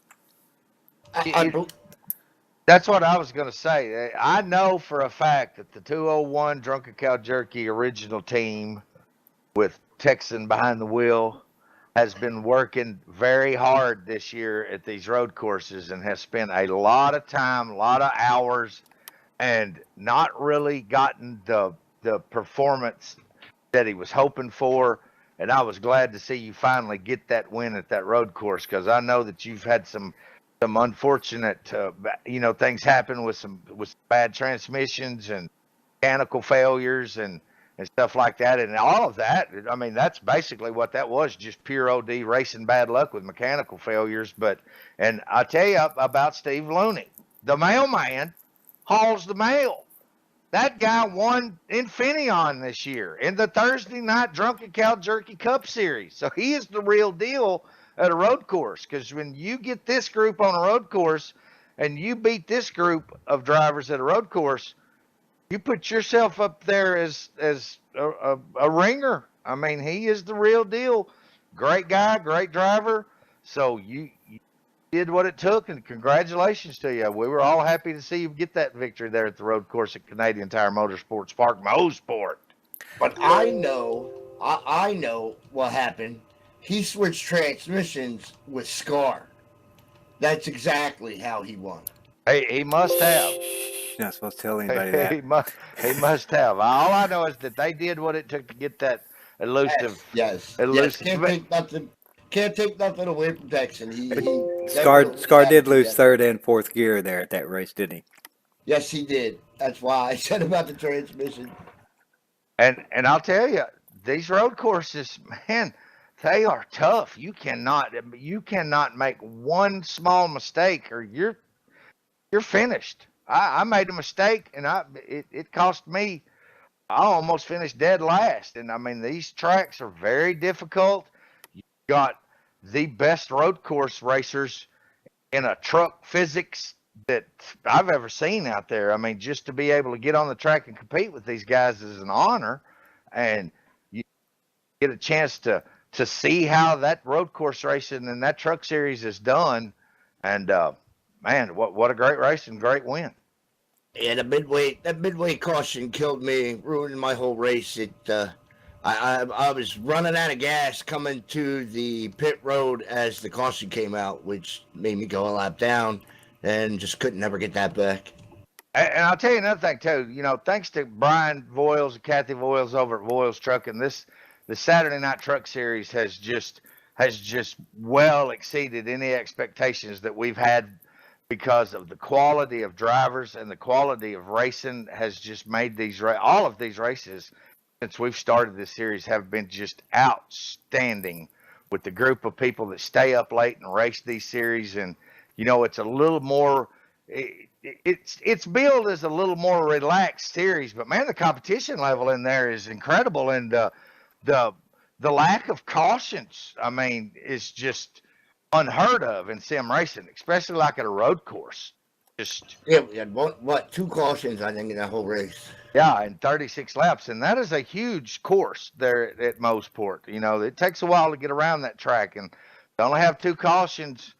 That's what I was going to say. I know for a fact that the 201 Drunken Cow Jerky original team with Texan behind the wheel has been working very hard this year at these road courses and has spent a lot of time, a lot of hours, and not really gotten the performance that he was hoping for. And I was glad to see you finally get that win at that road course, because I know that you've had some unfortunate things happen with some bad transmissions and mechanical failures and stuff like that. And all of that, I mean, that's basically what that was, just pure OD racing bad luck with mechanical failures. And I tell you about Steve Looney, the mailman hauls the mail. That guy won Infineon this year in the Thursday night Drunken Cow Jerky Cup Series. So he is the real deal at a road course, because when you get this group on a road course and you beat this group of drivers at a road course, you put yourself up there as a ringer. I mean, he is the real deal. Great guy, great driver. So you did what it took, and congratulations to you. We were all happy to see you get that victory there at the road course at Canadian Tire Motorsports Park, Mosport. But I know what happened. He switched transmissions with Scar. That's exactly how he won. He must have. You're not supposed to tell anybody that. He must have. All I know is that they did what it took to get that elusive. Yes. Can't take nothing away from Texan. Scar did lose 3rd and 4th gear there at that race, didn't he? Yes, he did. That's why I said about the transmission. And I'll tell you, these road courses, man, they are tough. You cannot make one small mistake or you're finished. I made a mistake, and it cost me. I almost finished dead last. And I mean, these tracks are very difficult. You got the best road course racers in a truck physics that I've ever seen out there. I mean, just to be able to get on the track and compete with these guys is an honor, and you get a chance to to see how that road course racing and that truck series is done. And man, what a great race and great win. Yeah, that midway caution killed me, ruined my whole race. I was running out of gas coming to the pit road as the caution came out, which made me go a lap down, and just couldn't never get that back. And I'll tell you another thing too. Thanks to Brian Voiles and Kathy Voiles over at Voiles Trucking, the Saturday Night Truck Series has just well exceeded any expectations that we've had, because of the quality of drivers and the quality of racing has just made all of these races since we've started this series have been just outstanding, with the group of people that stay up late and race these series. And it's a little more, it's billed as a little more relaxed series, but man, the competition level in there is incredible. And the lack of cautions, I mean, is just unheard of in sim racing, especially like at a road course. Yeah, we had two cautions, I think, in that whole race. Yeah, in 36 laps, and that is a huge course there at Moseport. It takes a while to get around that track, and to only have two cautions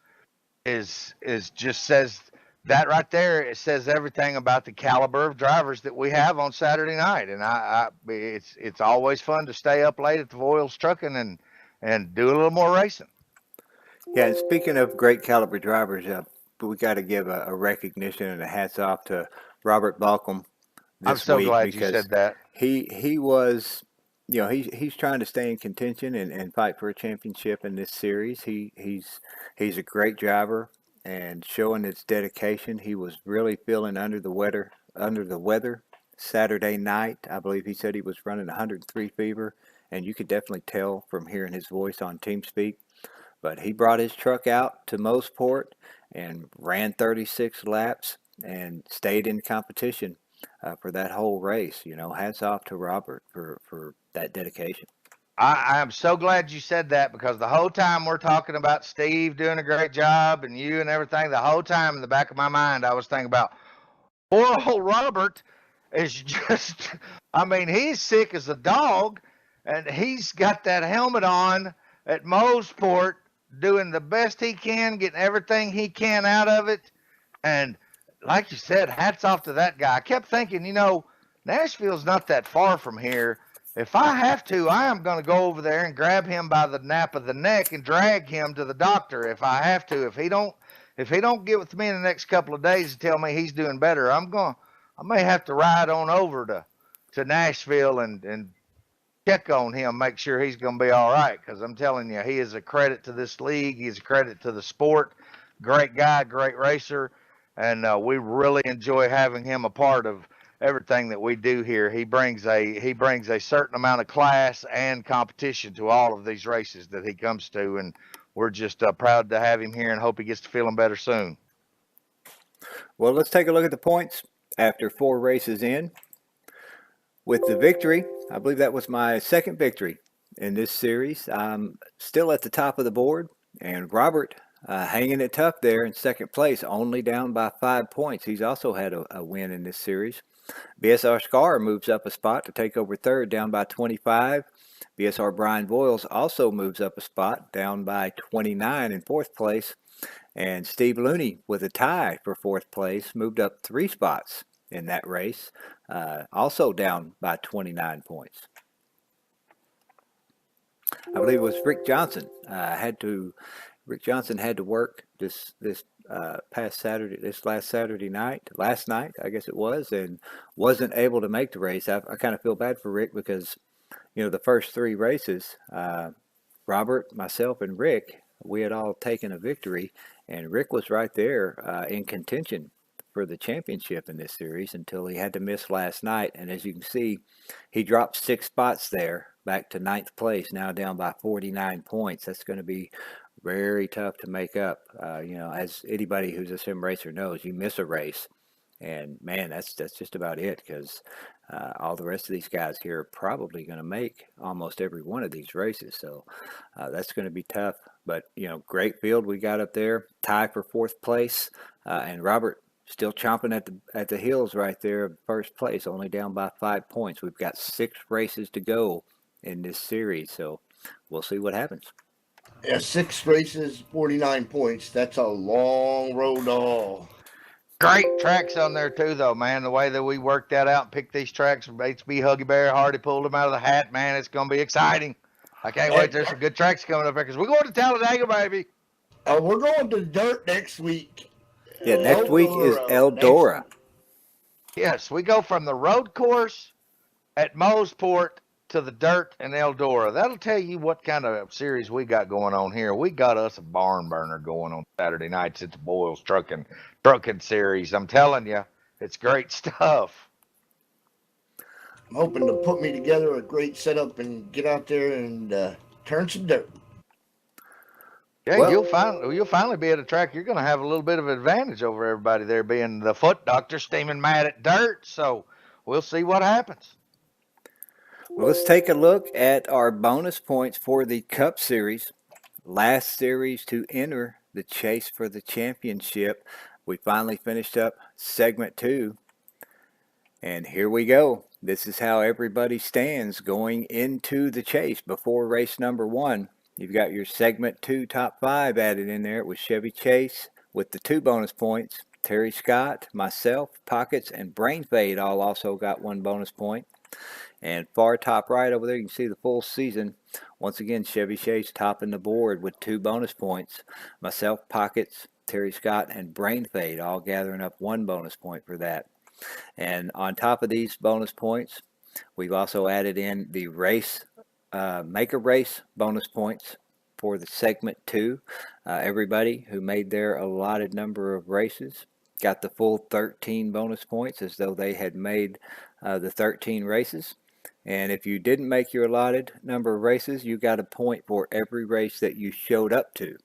is just says that right there. It says everything about the caliber of drivers that we have on Saturday night. And it's always fun to stay up late at the Voiles Trucking and do a little more racing. Yeah, and speaking of great caliber drivers, we got to give a recognition and a hats off to Robert Balcom I'm this so week, glad you because said that. he was, he's trying to stay in contention and fight for a championship in this series. He's a great driver and showing his dedication. He was really feeling under the weather Saturday night. I believe he said he was running 103 fever, and you could definitely tell from hearing his voice on TeamSpeak. But he brought his truck out to Moseport and ran 36 laps and stayed in competition for that whole race. Hats off to Robert for that dedication. I am so glad you said that, because the whole time we're talking about Steve doing a great job and you and everything, the whole time in the back of my mind, I was thinking about poor old Robert is just, I mean, he's sick as a dog, and he's got that helmet on at Moseport doing the best he can, getting everything he can out of it. And like you said, hats off to that guy. I kept thinking, Nashville's not that far from here. If I have to, I am going to go over there and grab him by the nape of the neck and drag him to the doctor if I have to. If he don't get with me in the next couple of days and tell me he's doing better, I may have to ride on over to Nashville and check on him, make sure he's going to be all right. Because I'm telling you, he is a credit to this league. He's a credit to the sport. Great guy, great racer, and we really enjoy having him a part of everything that we do here. He brings a certain amount of class and competition to all of these races that he comes to, and we're just proud to have him here and hope he gets to feeling better soon. Well, let's take a look at the points after 4 races in. With the victory, I believe that was my second victory in this series. I'm still at the top of the board, and Robert hanging it tough there in second place, only down by 5 points. He's also had a win in this series. BSR Scar moves up a spot to take over third, down by 25. BSR Brian Voiles also moves up a spot, down by 29 in fourth place. And Steve Looney, with a tie for fourth place, moved up 3 spots in that race, also down by 29 points. I believe it was Rick Johnson had to work this last night, I guess it was, and wasn't able to make the race. I kind of feel bad for Rick, because the first 3 races, Robert, myself, and Rick, we had all taken a victory, and Rick was right there in contention for the championship in this series until he had to miss last night. And as you can see, he dropped 6 spots there, back to 9th place, now down by 49 points. That's going to be very tough to make up. As anybody who's a sim racer knows, you miss a race, and man, that's just about it, because all the rest of these guys here are probably going to make almost every one of these races. So that's going to be tough. But great field we got up there, tie for 4th place, and Robert still chomping at the heels right there of first place, only down by 5 points. We've got 6 races to go in this series, so we'll see what happens. Yeah, 6 races, 49 points. That's a long road to haul. Great tracks on there too, though, man. The way that we worked that out and picked these tracks from HB Huggy Bear, Hardy pulled them out of the hat, man. It's going to be exciting. I can't wait. There's some good tracks coming up here because we're going to Talladega, baby. We're going to dirt next week. Yeah, next week is Eldora. Yes, we go from the road course at Moseport to the dirt and Eldora. That'll tell you what kind of series we got going on here. We got us a barn burner going on Saturday nights at the Boyles Trucking Series. I'm telling you, it's great stuff. I'm hoping to put me together a great setup and get out there and turn some dirt. Yeah, well, you'll finally be at a track. You're going to have a little bit of advantage over everybody there, being the foot doctor steaming mad at dirt. So we'll see what happens. Well, let's take a look at our bonus points for the Cup Series. Last series to enter the chase for the championship. We finally finished up segment 2. And here we go. This is how everybody stands going into the chase before race number 1. You've got your segment 2 top 5 added in there with Chevy Chase with the 2 bonus points. Terry Scott, myself, Pockets, and Brain Fade all also got 1 bonus point. And far top right over there, you can see the full season. Once again, Chevy Chase topping the board with 2 bonus points. Myself, Pockets, Terry Scott, and Brain Fade all gathering up 1 bonus point for that. And on top of these bonus points, we've also added in the race, make a race bonus points for the segment 2. Everybody who made their allotted number of races got the full 13 bonus points as though they had made the 13 races. And if you didn't make your allotted number of races, you got a point for every race that you showed up to.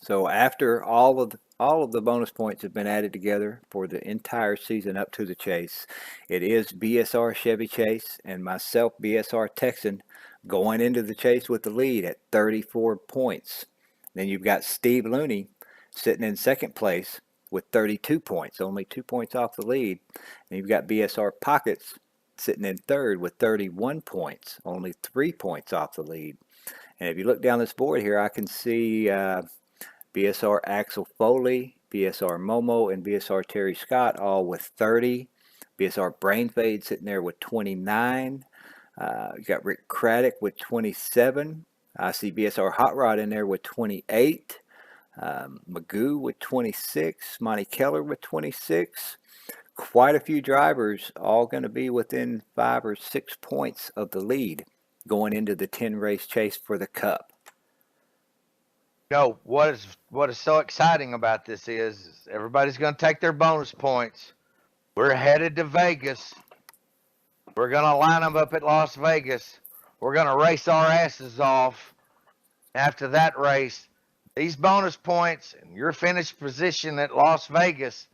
So after all of the bonus points have been added together for the entire season up to the chase, it is BSR Chevy Chase and myself, BSR Texan, going into the chase with the lead at 34 points. Then you've got Steve Looney sitting in second place with 32 points, only 2 points off the lead. And you've got BSR Pockets sitting in third with 31 points, only 3 points off the lead. And if you look down this board here, I can see BSR Axel Foley, BSR Momo, and BSR Terry Scott all with 30. BSR Brain Fade sitting there with 29. You got Rick Craddock with 27. I see BSR Hot Rod in there with 28. Magoo with 26. Monty Keller with 26. Quite a few drivers all going to be within 5 or 6 points of the lead going into the 10 race chase for the Cup. No, what is so exciting about this is everybody's going to take their bonus points. We're headed to Vegas. We're going to line them up at Las Vegas. We're going to race our asses off. After that race, these bonus points and your finished position at Las Vegas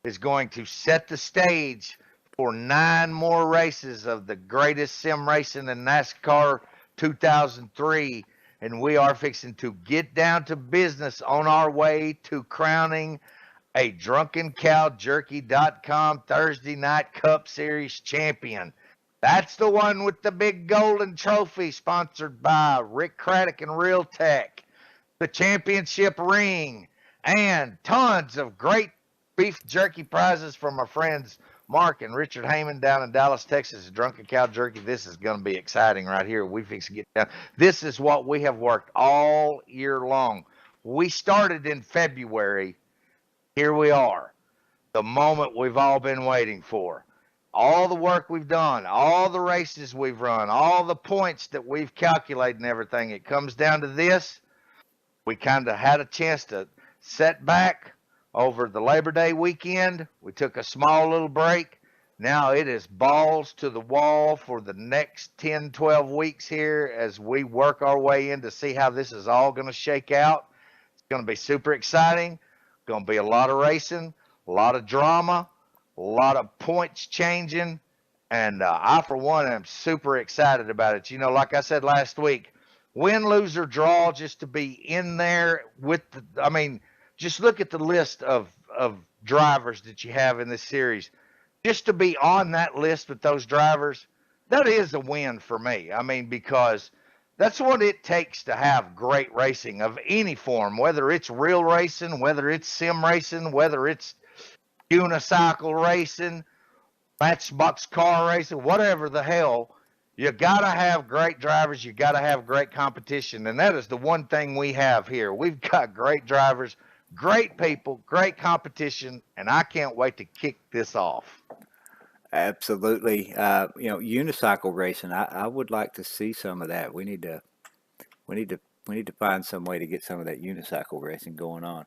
is going to set the stage for 9 more races of the greatest sim racing in NASCAR 2003. And we are fixing to get down to business on our way to crowning a DrunkenCowJerky.com Thursday Night Cup Series champion. That's the one with the big golden trophy, sponsored by Rick Craddock and Real Tech, the championship ring, and tons of great beef jerky prizes from our friends Mark and Richard Heyman down in Dallas, Texas, Drunken Cow Jerky. This is going to be exciting right here. We fix to get down. This is what we have worked all year long. We started in February. Here we are, the moment we've all been waiting for. All the work we've done, all the races we've run, all the points that we've calculated and everything. It comes down to this. We kind of had a chance to set back over the Labor Day weekend. We took a small little break. Now it is balls to the wall for the next 10, 12 weeks here as we work our way in to see how this is all going to shake out. It's going to be super exciting. Going to be a lot of racing, a lot of drama, a lot of points changing. And I, for one, am super excited about it. You know, like I said last week, win, lose, or draw, just to be in there with the, I mean, just look at the list of drivers that you have in this series. Just to be on that list with those drivers, that is a win for me. I mean, because That's what it takes to have great racing of any form, whether it's real racing, whether it's sim racing, whether it's unicycle racing, matchbox car racing, whatever the hell. You got to have great drivers. You got to have great competition. And that is the one thing we have here. We've got great drivers, great people, great competition, and I can't wait to kick this off. Absolutely. Unicycle racing. I would like to see some of that. We need to we need to find some way to get some of that unicycle racing going on.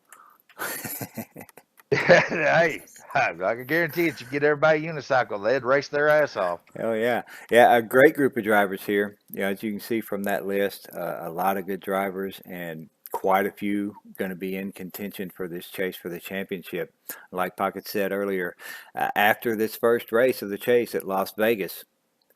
Hey, I can guarantee it. You get everybody a unicycle, they'd race their ass off. Oh yeah, yeah, a great group of drivers here. As you can see from that list, a lot of good drivers and quite a few going to be in contention for this chase for the championship. Like Pocket said earlier, after this first race of the chase at Las Vegas,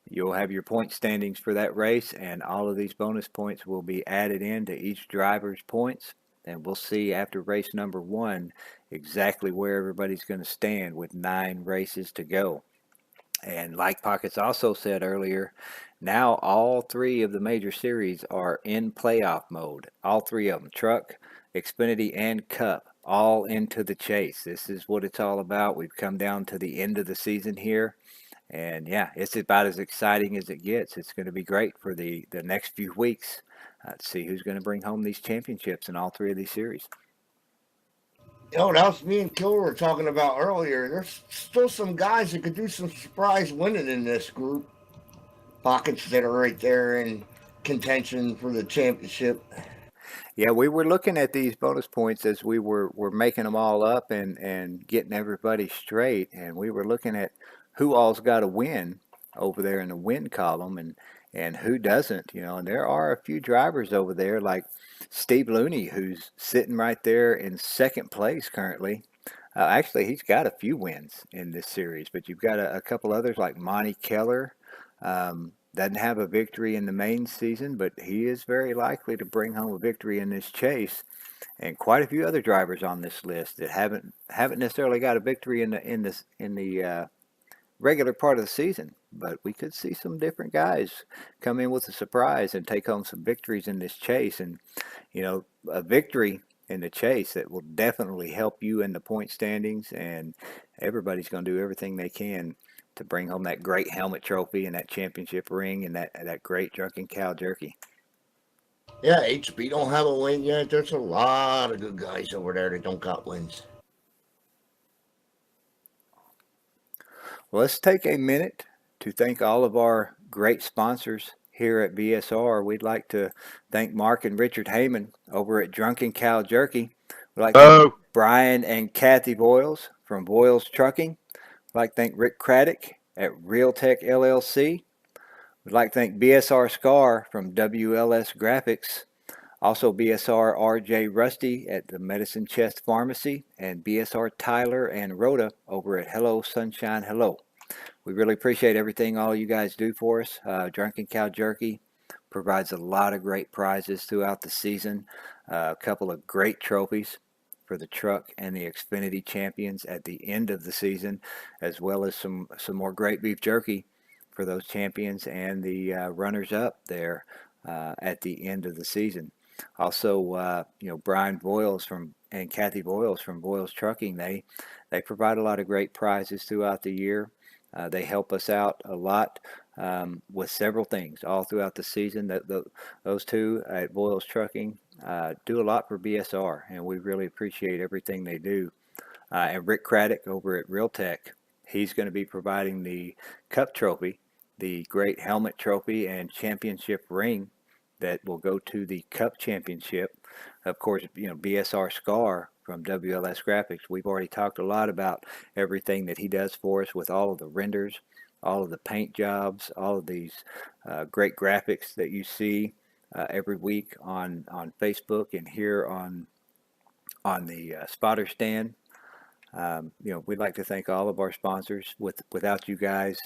you'll have your point standings for that race, and all of these bonus points will be added into each driver's points. And we'll see after race number 1 exactly where everybody's going to stand with 9 races to go. And like Pockets also said earlier, now all 3 of the major series are in playoff mode. All 3 of them, Truck, Xfinity, and Cup, all into the chase. This is what it's all about. We've come down to the end of the season here. And yeah, it's about as exciting as it gets. It's going to be great for the next few weeks to see who's going to bring home these championships in all 3 of these series. That was me and Killer were talking about earlier. There's still some guys that could do some surprise winning in this group. Pockets that are right there in contention for the championship. Yeah, we were looking at these bonus points as we were making them all up and getting everybody straight. And we were looking at who all's got a win over there in the win column and who doesn't, and there are a few drivers over there like Steve Looney, who's sitting right there in second place currently. Actually, he's got a few wins in this series, but you've got a couple others like Monty Keller. Doesn't have a victory in the main season, but he is very likely to bring home a victory in this chase. And quite a few other drivers on this list that haven't necessarily got a victory in the regular part of the season, but we could see some different guys come in with a surprise and take home some victories in this chase. And a victory in the chase that will definitely help you in the point standings, and everybody's going to do everything they can to bring home that great helmet trophy and that championship ring and that great drunken cow jerky. Yeah, HB don't have a win yet. There's a lot of good guys over there that don't got wins. Well, let's take a minute to thank all of our great sponsors here at BSR. We'd like to thank Mark and Richard Heyman over at Drunken Cow Jerky. We'd like to thank Brian and Kathy Boyles from Boyles Trucking. We'd like to thank Rick Craddock at Realtech LLC. We'd like to thank BSR Scar from WLS Graphics. Also BSR RJ Rusty at the Medicine Chest Pharmacy, and BSR Tyler and Rhoda over at Hello Sunshine Hello. We really appreciate everything all you guys do for us. Drunken Cow Jerky provides a lot of great prizes throughout the season. A couple of great trophies for the Truck and the Xfinity champions at the end of the season, as well as some more great beef jerky for those champions and the runners-up there at the end of the season. Also, Brian Boyles and Kathy Boyles from Boyles Trucking, they provide a lot of great prizes throughout the year. They help us out a lot with several things all throughout the season. Those two at Boyles Trucking do a lot for BSR, and we really appreciate everything they do. And Rick Craddock over at Realtech, he's going to be providing the Cup Trophy, the great helmet trophy and championship ring that will go to the Cup Championship. Of course, BSR Scar from WLS Graphics. We've already talked a lot about everything that he does for us with all of the renders, all of the paint jobs, all of these great graphics that you see every week on Facebook and here on the spotter stand. We'd like to thank all of our sponsors. Without you guys,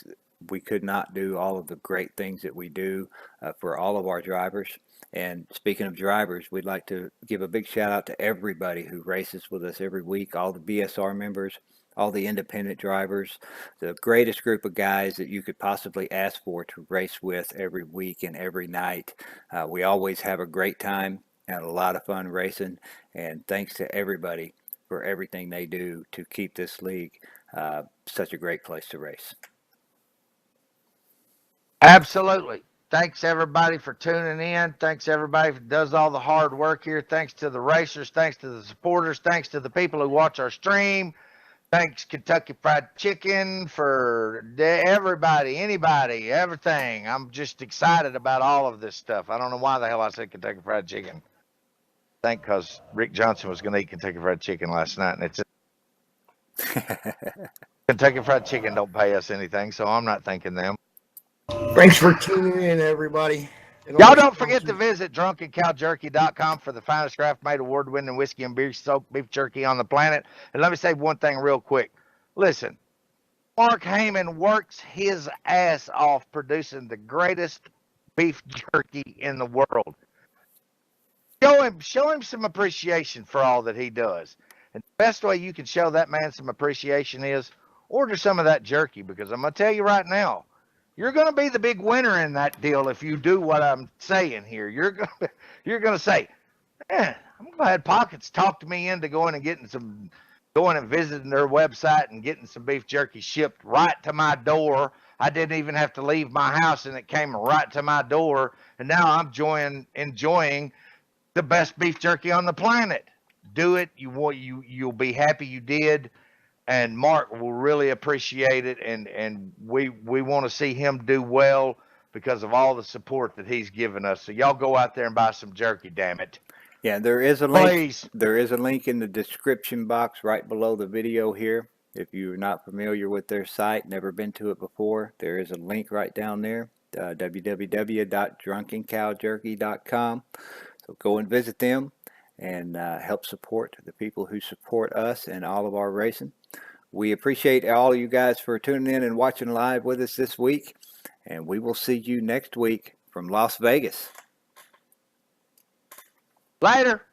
we could not do all of the great things that we do for all of our drivers. And speaking of drivers, we'd like to give a big shout out to everybody who races with us every week, all the BSR members, all the independent drivers, the greatest group of guys that you could possibly ask for to race with every week and every night. We always have a great time and a lot of fun racing, and thanks to everybody for everything they do to keep this league such a great place to race. Absolutely. Thanks everybody for tuning in. Thanks everybody who does all the hard work here. Thanks to the racers. Thanks to the supporters. Thanks to the people who watch our stream. Thanks Kentucky Fried Chicken for everybody, anybody, everything. I'm just excited about all of this stuff. I don't know why the hell I said Kentucky Fried Chicken. I think because Rick Johnson was going to eat Kentucky Fried Chicken last night, and it's Kentucky Fried Chicken don't pay us anything, so I'm not thanking them. Thanks for tuning in, everybody. Y'all don't forget to visit drunkencowjerky.com for the finest craft-made award-winning whiskey and beer-soaked beef jerky on the planet. And let me say one thing real quick. Listen, Mark Heyman works his ass off producing the greatest beef jerky in the world. Show him some appreciation for all that he does. And the best way you can show that man some appreciation is order some of that jerky, because I'm going to tell you right now, you're going to be the big winner in that deal if you do what I'm saying here. You're going to say, man, I'm glad Pockets talked me into going and visiting their website and getting some beef jerky shipped right to my door. I didn't even have to leave my house, and it came right to my door. And now I'm enjoying the best beef jerky on the planet. Do it. You'll be happy you did. And Mark will really appreciate it, and we want to see him do well because of all the support that he's given us. So y'all go out there and buy some jerky, damn it. Yeah, there is a link. Please. There is a link in the description box right below the video here. If you're not familiar with their site, never been to it before, there is a link right down there, www.drunkencowjerky.com. So go and visit them and help support the people who support us and all of our racing. We appreciate all of you guys for tuning in and watching live with us this week, and we will see you next week from Las Vegas. Later.